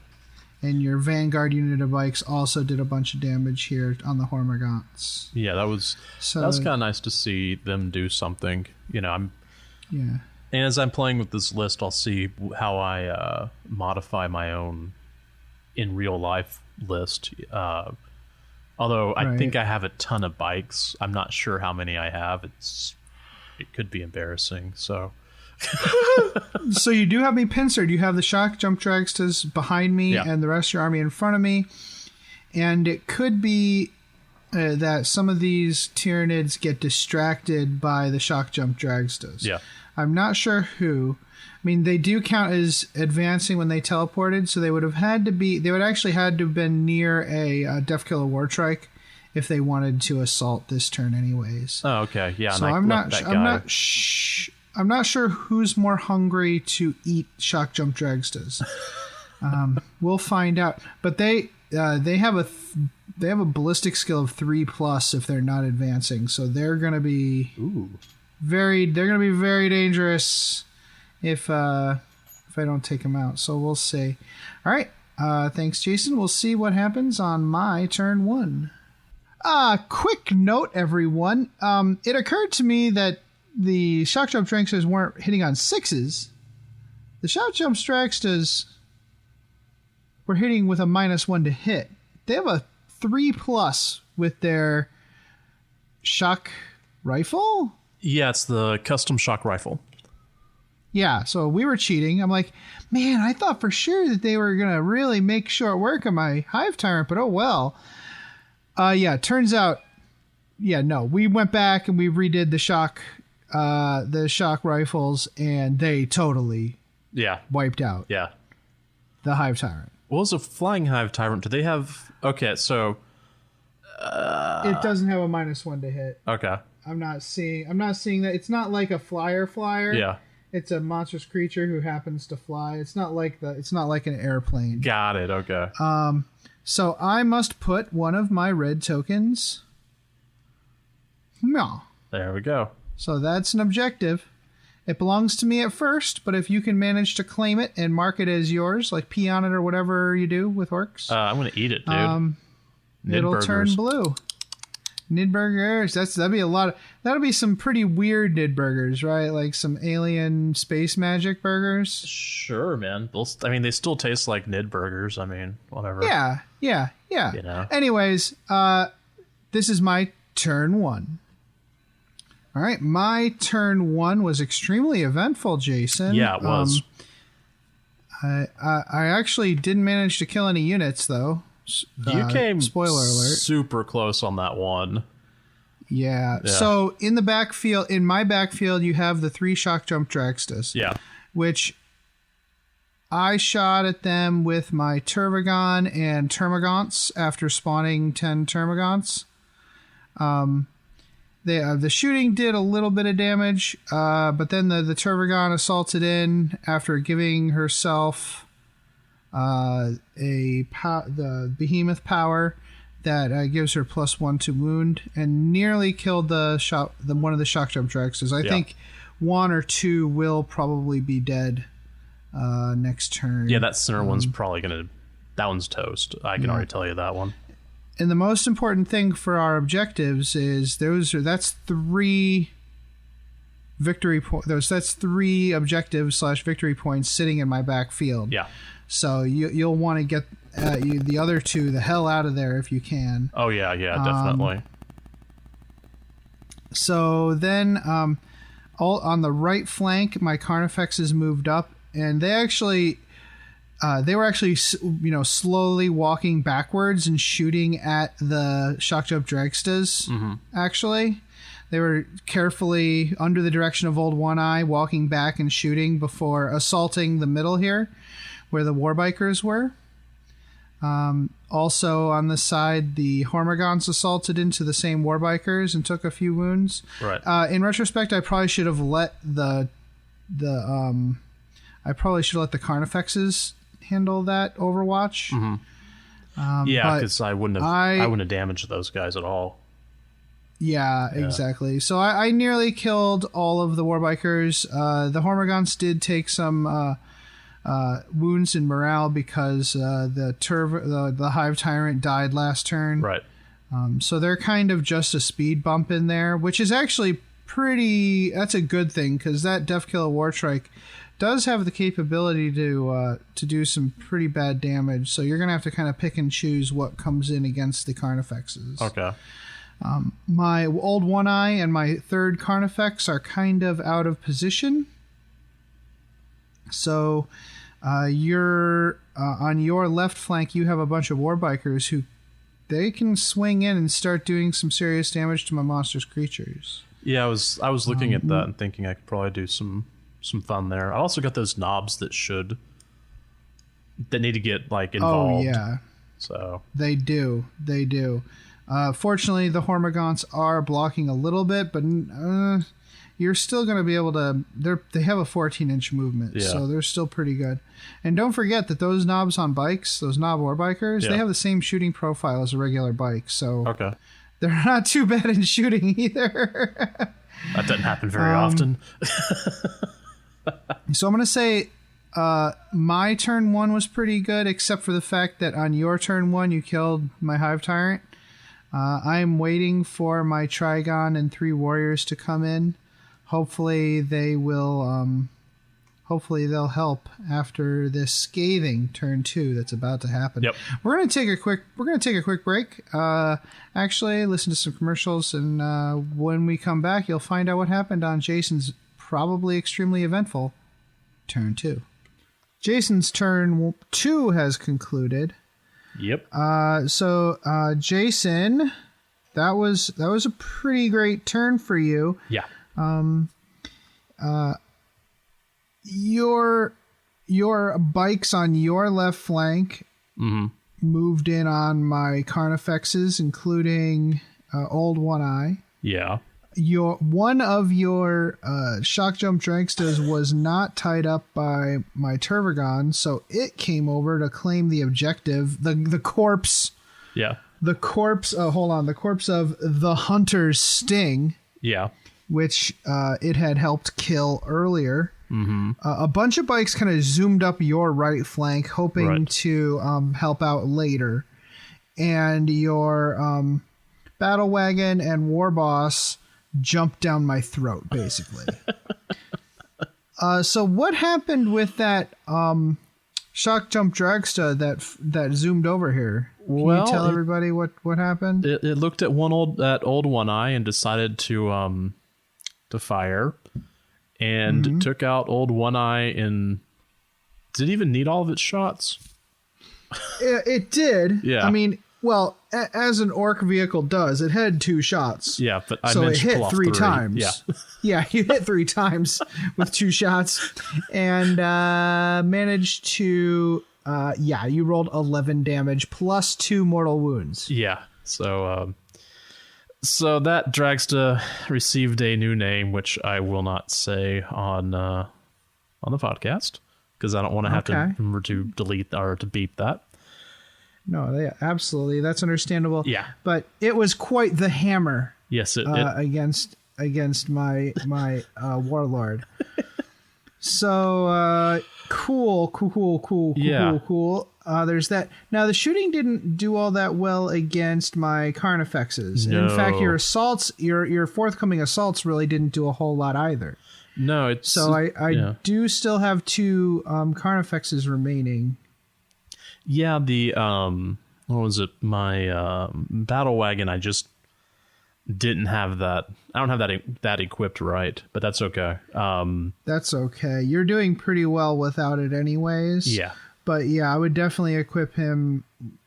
And your Vanguard unit of bikes also did a bunch of damage here on the Hormigaunts. Yeah, that was kind of nice to see them do something. And as I'm playing with this list, I'll see how I modify my own in real life list. Although I think I have a ton of bikes. I'm not sure how many I have. It could be embarrassing. So So you do have me pincered. You have the shock jump dragstas behind me and the rest of your army in front of me. And it could be that some of these Tyranids get distracted by the shock jump dragstas. Yeah. I'm not sure who. I mean, they do count as advancing when they teleported, so they would actually had to have been near a Deathkiller Wartrike if they wanted to assault this turn anyways. Oh, okay. Yeah. So I'm not I'm not sure who's more hungry to eat shock jump dragstas. We'll find out. But they have a ballistic skill of 3+ if they're not advancing. So they're going to be very dangerous if I don't take them out. So we'll see. All right. Thanks, Jason. We'll see what happens on my turn 1. Quick note, everyone. It occurred to me that the shock jump dragsters weren't hitting on 6s. The shock jump dragsters were hitting with a -1 to hit. They have a 3+ with their shock rifle? Yeah, it's the custom shock rifle. Yeah, so we were cheating. I'm like, man, I thought for sure that they were going to really make short work of my Hive Tyrant, but oh well. Yeah, turns out, no, we went back and we redid the shock rifles, and they totally wiped out the Hive Tyrant. What was a flying Hive Tyrant? Do they have... Okay, so... it doesn't have a -1 to hit. Okay. I'm not seeing that. It's not like a flyer. Yeah. It's a monstrous creature who happens to fly. It's not like an airplane. Got it. Okay. So I must put one of my red tokens. No. There we go. So that's an objective. It belongs to me at first, but if you can manage to claim it and mark it as yours, like pee on it or whatever you do with orcs. I'm going to eat it, dude. It'll turn blue. Nidburgers. That'd be a lot. That'll be some pretty weird Nidburgers, right? Like some alien space magic burgers. Sure, man. They still taste like Nidburgers. I mean, whatever. Yeah. You know. Anyways, this is my turn 1. All right, my turn 1 was extremely eventful, Jason. Yeah, it was. I actually didn't manage to kill any units, though. You came spoiler alert, super close on that one. Yeah. So in my backfield, you have the 3 shock jump dragstas. Yeah. Which I shot at them with my Tervagon and Termagants after spawning 10 Termagants. The shooting did a little bit of damage, but then the Tervagon assaulted in after giving herself the behemoth power that gives her +1 to wound, and nearly killed one of the shock jump dragsters. I think 1 or 2 will probably be dead next turn. Yeah, that center one's probably that one's toast. I can already tell you that one. And the most important thing for our objectives is that's 3 victory points. That's 3 objectives / victory points sitting in my backfield. Yeah. So you'll want to get the other 2 the hell out of there if you can. Oh yeah, definitely. So then, all on the right flank, my Carnifexes moved up, and they were actually slowly walking backwards and shooting at the shock jump dragstas. Mm-hmm. Actually, they were carefully under the direction of Old One Eye, walking back and shooting before assaulting the middle here, where the Warbikers were. Also on the side, the Hormigons assaulted into the same Warbikers and took a few wounds. Right. In retrospect, I probably should have let the Carnifexes handle that Overwatch. Mm-hmm. Because I wouldn't have damaged those guys at all. Yeah, exactly. So I nearly killed all of the Warbikers. The Hormigons did take some wounds in morale because the Hive Tyrant died last turn. Right. So they're kind of just a speed bump in there, which is actually that's a good thing, because that Deathkiller Wartrike does have the capability to do some pretty bad damage. So you're going to have to kind of pick and choose what comes in against the Carnifexes. Okay. My Old One Eye and my 3rd Carnifex are kind of out of position. So you're on your left flank, you have a bunch of Warbikers who they can swing in and start doing some serious damage to my monstrous creatures. Yeah, I was looking at that and thinking I could probably do some fun there. I also got those knobs that need to get involved. Oh yeah. So they do. Fortunately, the Hormigons are blocking a little bit, but you're still going to be able to. They have a 14-inch movement, so they're still pretty good. And don't forget that those knobs on bikes, those knob war bikers, they have the same shooting profile as a regular bike. So they're not too bad in shooting either. That doesn't happen very often. So I'm going to say my turn 1 was pretty good, except for the fact that on your turn 1 you killed my Hive Tyrant. I'm waiting for my Trigon and 3 warriors to come in. Hopefully they will. Hopefully they'll help after this scathing turn 2 that's about to happen. Yep. We're gonna take a quick break. Actually, listen to some commercials, and when we come back, you'll find out what happened on Jason's probably extremely eventful turn 2. Jason's turn 2 has concluded. Yep. So Jason, that was a pretty great turn for you. Yeah. Your bikes on your left flank moved in on my Carnifexes, including Old One Eye. Yeah. One of your shock jump dragstas was not tied up by my Turvagon, so it came over to claim the objective. The corpse. Yeah. The corpse. The corpse of the Hunter's Sting. Yeah. Which it had helped kill earlier. Mm-hmm. A bunch of bikes kind of zoomed up your right flank, hoping to help out later. And your battle wagon and war boss jumped down my throat, basically. So what happened with that shock jump dragsta that zoomed over here? Can you tell everybody what happened? It looked at old One Eye and decided to fire, and took out Old One Eye. And did it even need all of its shots? It did. Yeah. I mean, well, as an orc vehicle does, it had 2 shots. Yeah, but so it hit 3 times. Yeah. Yeah, you hit 3 times with 2 shots, and managed to. You rolled 11 damage plus 2 mortal wounds. Yeah. So that dragsta received a new name, which I will not say on the podcast because I don't want to have to remember to delete or to beep that. No, absolutely, that's understandable. Yeah, but it was quite the hammer. Yes, it against my warlord. So cool. There's that. Now the shooting didn't do all that well against my Carnifexes. No. In fact, your assaults, your forthcoming assaults, really didn't do a whole lot either. No, I do still have 2 Carnifexes remaining. Yeah, the what was it? My battle wagon. I just didn't have that. I don't have that equipped right, but that's okay. That's okay. You're doing pretty well without it, anyways. Yeah. But yeah, I would definitely equip him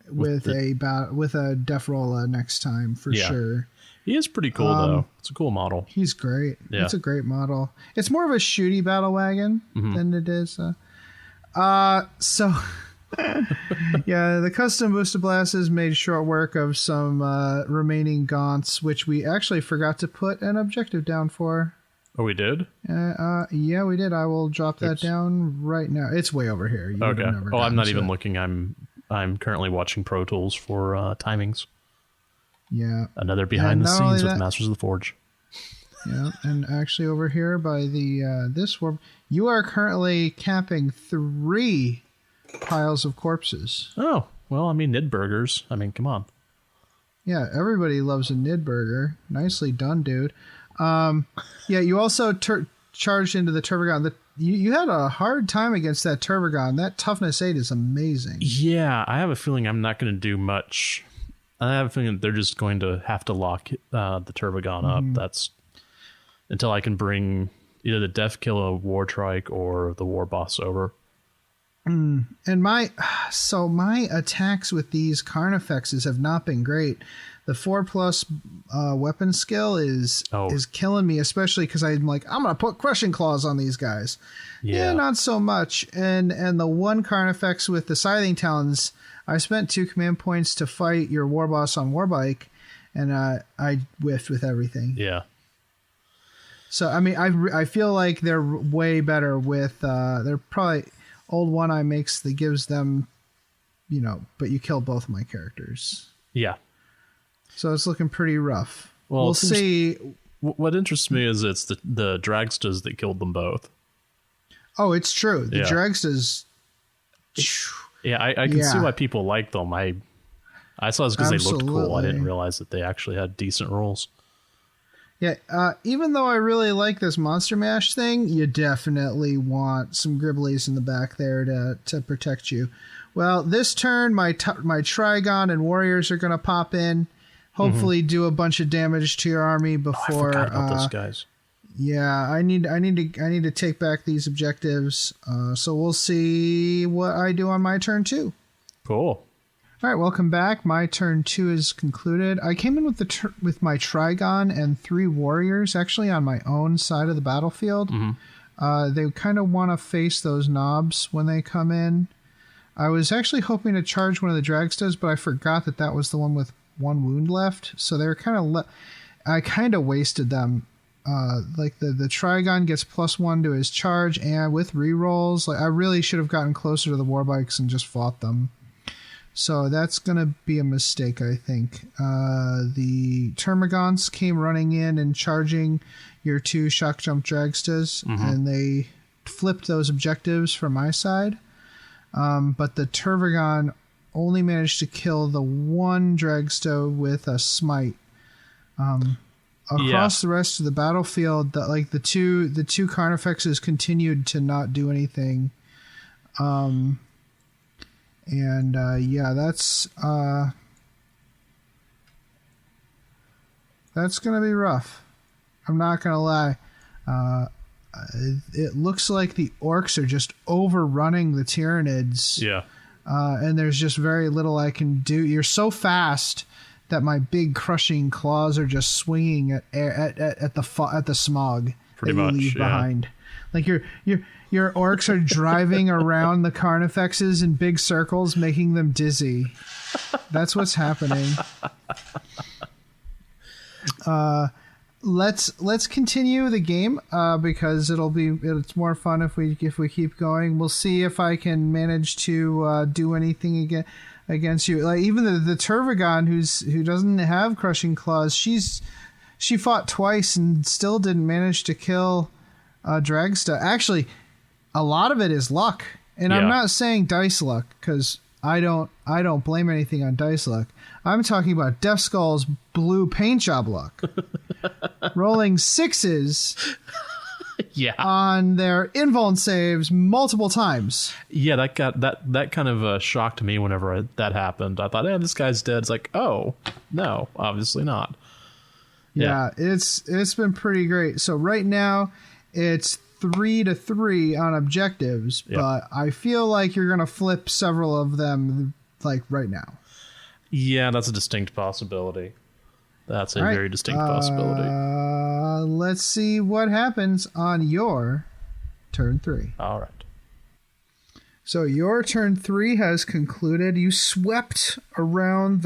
with a Def Rolla next time for sure. He is pretty cool though. It's a cool model. He's great. Yeah. It's a great model. It's more of a shooty battle wagon than it is. The custom boosted blasters made short work of some remaining gaunts, which we actually forgot to put an objective down for. Oh, we did? Yeah, we did. I will drop that down right now. It's way over here. Okay. I'm not even looking. I'm currently watching Pro Tools for timings. Yeah. Another behind the scenes with Masters of the Forge. Yeah, and actually over here by the this warp, you are currently camping 3 piles of corpses. Oh, well, I mean, Nidburgers. I mean, come on. Yeah, everybody loves a Nidburger. Nicely done, dude. You also charged into the Turvagon. You had a hard time against that Turvagon. That toughness 8 is amazing. Yeah, I have a feeling I'm not going to do much. I have a feeling that they're just going to have to lock the Turvagon up. That's until I can bring either the Death Killer War Trike or the War Boss over. And my attacks with these Carnifexes have not been great. The 4+ weapon skill is killing me, especially because I'm like, I'm gonna put crushing claws on these guys. Yeah, not so much. And the 1 Carnifex with the scything talons, I spent 2 command points to fight your war boss on Warbike, and I whiffed with everything. Yeah. So I mean, I feel like they're way better with they're probably old One Eye makes that gives them, but you kill both of my characters. Yeah. So it's looking pretty rough. Well, we'll see. What interests me is it's the Dragstas that killed them both. Oh, it's true. The Dragstas. Yeah, I can see why people like them. I saw this because they looked cool. I didn't realize that they actually had decent rolls. Yeah, even though I really like this Monster Mash thing, you definitely want some Gribblies in the back there to protect you. Well, this turn, my Trigon and Warriors are going to pop in. Hopefully do a bunch of damage to your army before... I forgot about those guys. Yeah, I need to take back these objectives. So we'll see what I do on my turn 2. Cool. All right, welcome back. My turn 2 is concluded. I came in with my Trigon and 3 Warriors actually on my own side of the battlefield. They kind of want to face those knobs when they come in. I was actually hoping to charge one of the Dragstas, but I forgot that was the one with 1 wound left. So they were kind of I kind of wasted them. Like the Trigon gets +1 to his charge and with rerolls. Like I really should have gotten closer to the Warbikes and just fought them. So that's going to be a mistake, I think. The Termagants came running in and charging your 2 Shock Jump Dragstas, and they flipped those objectives from my side. But the Tervagon only managed to kill the 1 Dragsta with a Smite. Across the rest of the battlefield, the two Carnifexes continued to not do anything. That's gonna be rough. I'm not gonna lie. It looks like the orcs are just overrunning the Tyranids. Yeah. And there's just very little I can do. You're so fast that my big crushing claws are just swinging at the smog Pretty that you much, leave behind. Like your orcs are driving around the Carnifexes in big circles, making them dizzy. That's what's happening. Let's continue the game because it's more fun if we keep going. We'll see if I can manage to do anything against you. Like even the Tervagon who doesn't have crushing claws, she fought twice and still didn't manage to kill Dragsta. Actually, a lot of it is luck, and I'm not saying dice luck because I don't blame anything on dice luck. I'm talking about Death Skull's blue paint job luck. Rolling 6s on their invuln saves multiple times. Yeah, that kind of shocked me whenever that happened. I thought, this guy's dead. It's like, oh, no, obviously not. Yeah, it's been pretty great. So right now it's 3-3 on objectives, but I feel like you're going to flip several of them like right now. Yeah, that's a distinct possibility. That's a very distinct possibility. Let's see what happens on your turn 3. All right. So your turn 3 has concluded. You swept around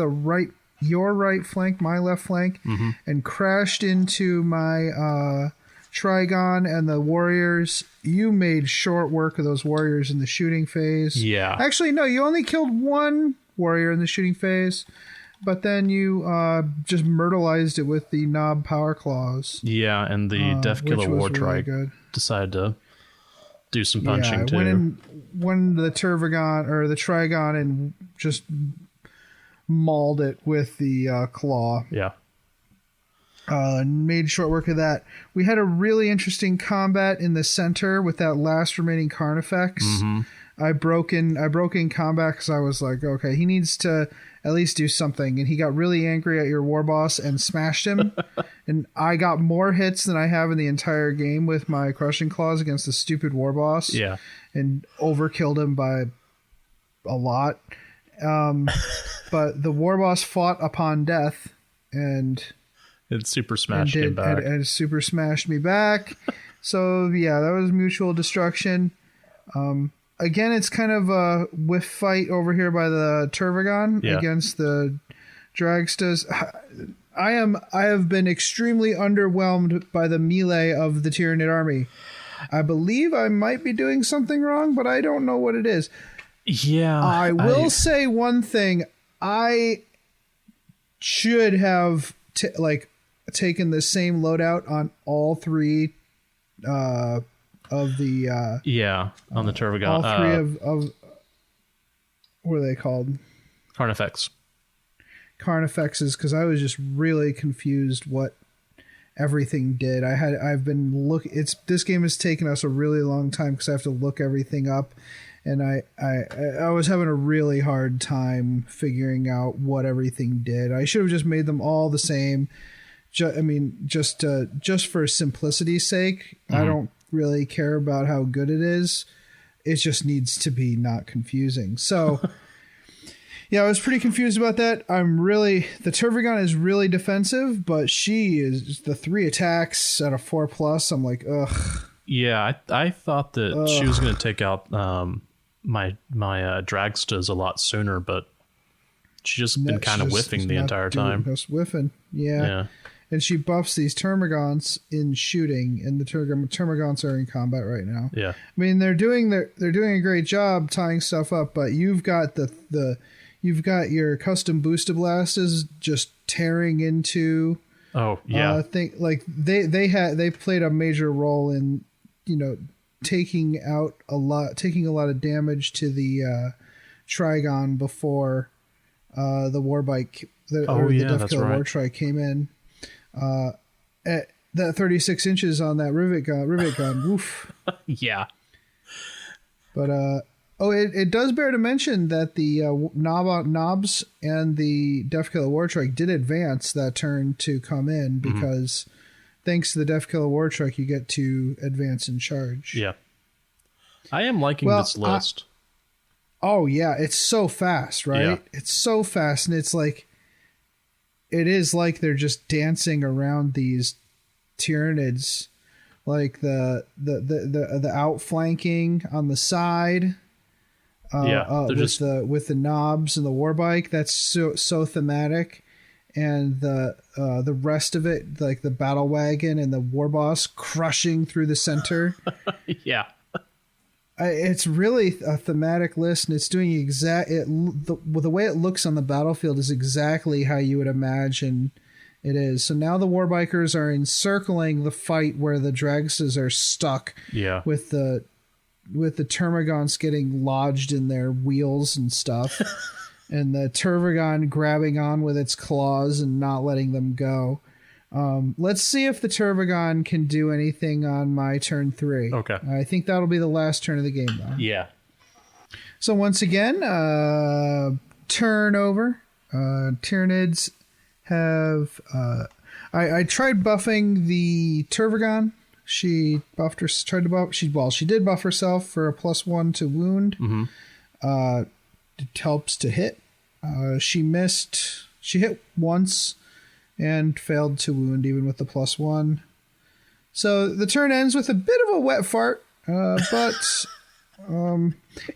your right flank, my left flank, and crashed into my Trigon and the Warriors. You made short work of those Warriors in the shooting phase. Yeah. Actually, no, you only killed 1 Warrior in the shooting phase, but then you just myrtleized it with the knob power claws. Yeah, and the Death Killer War Trike decided to do some punching too. When the Tervagon or the Trigon and just mauled it with the claw. Yeah. Made short work of that. We had a really interesting combat in the center with that last remaining Carnifex. I broke in combat because I was like, okay, he needs to at least do something. And he got really angry at your war boss and smashed him. And I got more hits than I have in the entire game with my crushing claws against the stupid war boss. Yeah. And overkilled him by a lot. But the war boss fought upon death and it super smashed him back. And super smashed me back. So yeah, that was mutual destruction. Again, it's kind of a whiff fight over here by the Tervagon against the Dragstas. I have been extremely underwhelmed by the melee of the Tyranid army. I believe I might be doing something wrong, but I don't know what it is. Yeah. I will say one thing. I should have taken the same loadout on all three of the on the Turvagon. All three of what are they called? Carnifexes, because I was just really confused what everything did. This game has taken us a really long time because I have to look everything up, and I was having a really hard time figuring out what everything did. I should have just made them all the same. Just for simplicity's sake. I don't really care about how good it is. It just needs to be not confusing. So yeah, I was pretty confused about that. The Turvagon is really defensive, but she is the 3 attacks at a 4+. I'm like, ugh. Yeah, I thought that she was going to take out my Dragstas a lot sooner, but she's just been kind of whiffing the entire time. Just whiffing, yeah. And she buffs these Termagants in shooting, and the Termagants are in combat right now. Yeah, I mean they're doing a great job tying stuff up, but you've got you've got your custom Booster Blasters just tearing into. Oh yeah, they played a major role in taking a lot of damage to the Trigon before the Warbike the Deathkiller Wartrike came in. At that 36 inches on that rivet gun. Woof. Yeah. But it does bear to mention that the Knobs and the Deathkiller Wartrike did advance that turn to come in because thanks to the Deathkiller Wartrike you get to advance and charge. Yeah. I am liking this list. It's so fast, right? Yeah. It's so fast, and it is like they're just dancing around these Tyranids, like the outflanking on the side. With the Knobs and the Warbike, that's so thematic, and the rest of it, like the Battle Wagon and the Warboss crushing through the center. Yeah. It's really a thematic list, and it's doing the way it looks on the battlefield is exactly how you would imagine it is. So now the Warbikers are encircling the fight where the Dragstas are stuck. Yeah. With the Termagants getting lodged in their wheels and stuff, and the Turvagon grabbing on with its claws and not letting them go. Let's see if the Turvagon can do anything on my turn 3. Okay. I think that'll be the last turn of the game, though. Yeah. So once again, turn over. Tyranids have... I tried buffing the Turvagon. She did buff herself for a +1 to wound. Mm-hmm. It helps to hit. She missed. She hit once and failed to wound even with the +1. So the turn ends with a bit of a wet fart, but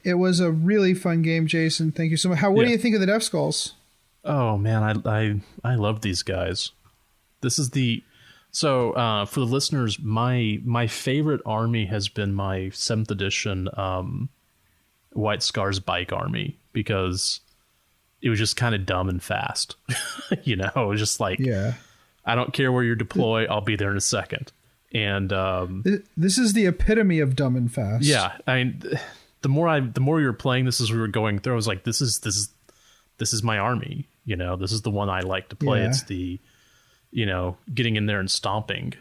it was a really fun game, Jason. Thank you so much. What do you think of the Death Skulls? Oh man, I love these guys. This is for the listeners, my favorite army has been my 7th edition White Scars bike army, because it was just kind of dumb and fast. It was just like, I don't care where you're deployed, I'll be there in a second. And this is the epitome of dumb and fast. Yeah, I mean, the more you were playing this as we were going through, I was like, this is my army. This is the one I like to play. Yeah. It's the getting in there and stomping.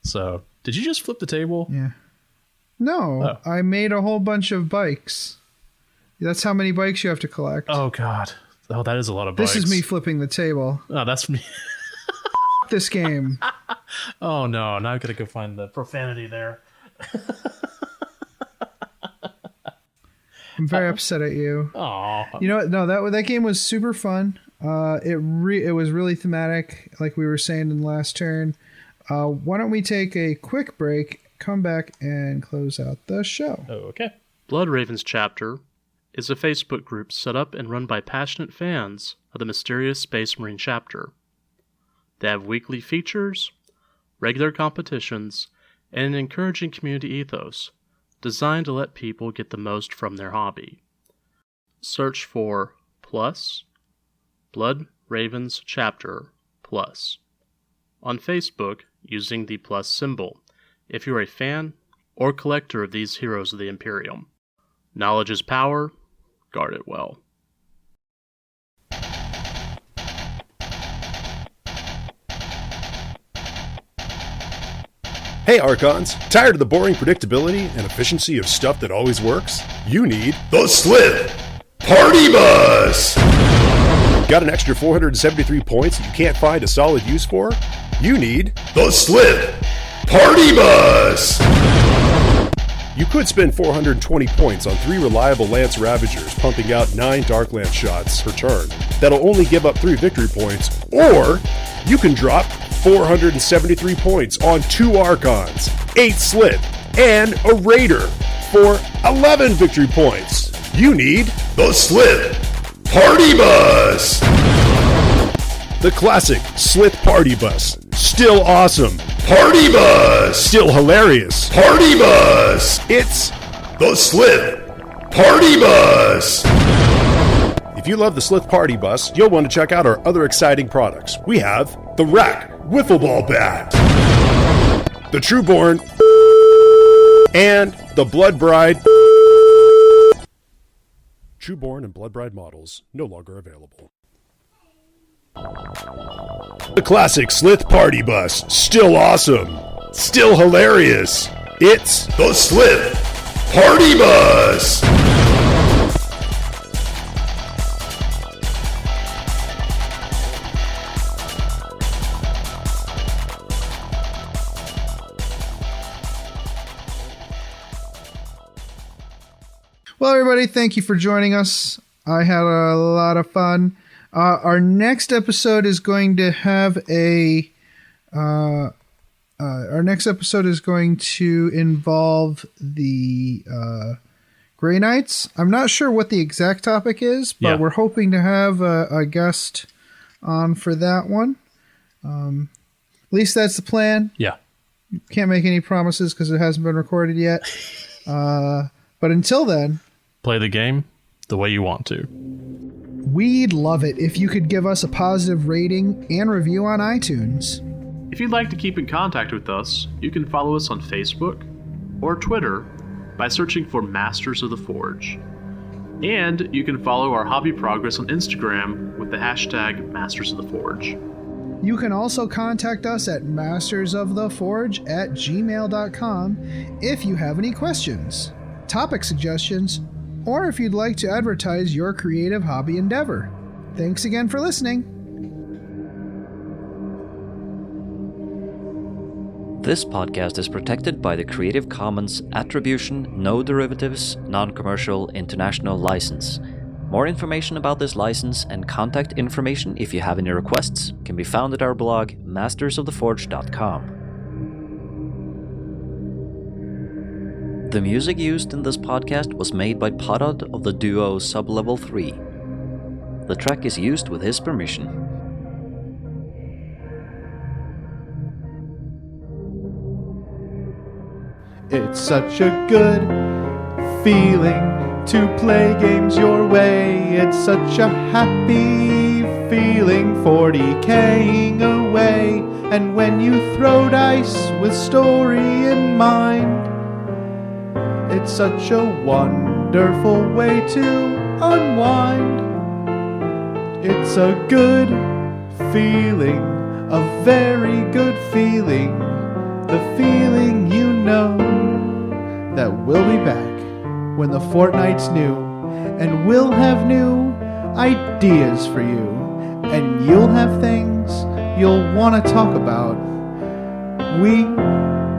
So, did you just flip the table? Yeah. No, I made a whole bunch of bikes. That's how many bikes you have to collect. Oh, God. Oh, that is a lot of bikes. This is me flipping the table. Oh, that's me. This game. Oh, no. Now I've got to go find the profanity there. I'm very upset at you. Oh. That game was super fun. It was really thematic, like we were saying in the last turn. Why don't we take a quick break, come back, and close out the show? Okay. Blood Ravens Chapter is a Facebook group set up and run by passionate fans of the mysterious Space Marine chapter. They have weekly features, regular competitions, and an encouraging community ethos designed to let people get the most from their hobby. Search for Plus Blood Ravens Chapter Plus on Facebook using the plus symbol if you're a fan or collector of these heroes of the Imperium. Knowledge is power, guard it well. Hey Archons, tired of the boring predictability and efficiency of stuff that always works? You need the Slith Party Bus! Got an extra 473 points that you can't find a solid use for? You need the Slith Party Bus! You could spend 420 points on 3 reliable Lance Ravagers pumping out 9 Darkland shots per turn that'll only give up 3 victory points, or you can drop 473 points on 2 Archons, 8 Slith, and a Raider for 11 victory points. You need the Slith Party Bus! The classic Slith Party Bus. Still awesome. Party Bus! Still hilarious. Party Bus! It's the Slith Party Bus! If you love the Slith Party Bus, you'll want to check out our other exciting products. We have the Rack Wiffle Ball Bat, the Trueborn, and the Blood Bride. Trueborn and Blood Bride models no longer available. The classic Slith Party Bus, still awesome, still hilarious. It's the Slith Party Bus! Well, everybody, thank you for joining us. I had a lot of fun. Our next episode is going to have our next episode is going to involve the Grey Knights. I'm not sure what the exact topic is, but we're hoping to have a guest on for that one. At least that's the plan. Yeah. Can't make any promises because it hasn't been recorded yet. But until then, play the game the way you want to. We'd love it if you could give us a positive rating and review on iTunes. If you'd like to keep in contact with us, you can follow us on Facebook or Twitter by searching for Masters of the Forge. And you can follow our hobby progress on Instagram with the hashtag Masters of the Forge. You can also contact us at mastersoftheforge@gmail.com if you have any questions, topic suggestions, or if you'd like to advertise your creative hobby endeavor. Thanks again for listening. This podcast is protected by the Creative Commons Attribution, No Derivatives, Non-Commercial International License. More information about this license and contact information if you have any requests can be found at our blog, mastersoftheforge.com. The music used in this podcast was made by Podod of the duo Sublevel 3. The track is used with his permission. It's such a good feeling to play games your way. It's such a happy feeling 40K'ing away. And when you throw dice with story in mind, it's such a wonderful way to unwind. It's a good feeling, a very good feeling, the feeling you know that we'll be back when the fortnight's new, and we'll have new ideas for you, and you'll have things you'll want to talk about. We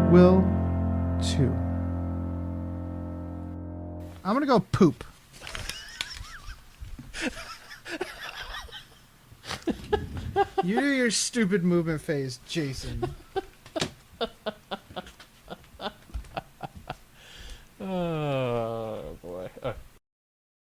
will too. I'm going to go poop. You do your stupid movement phase, Jason.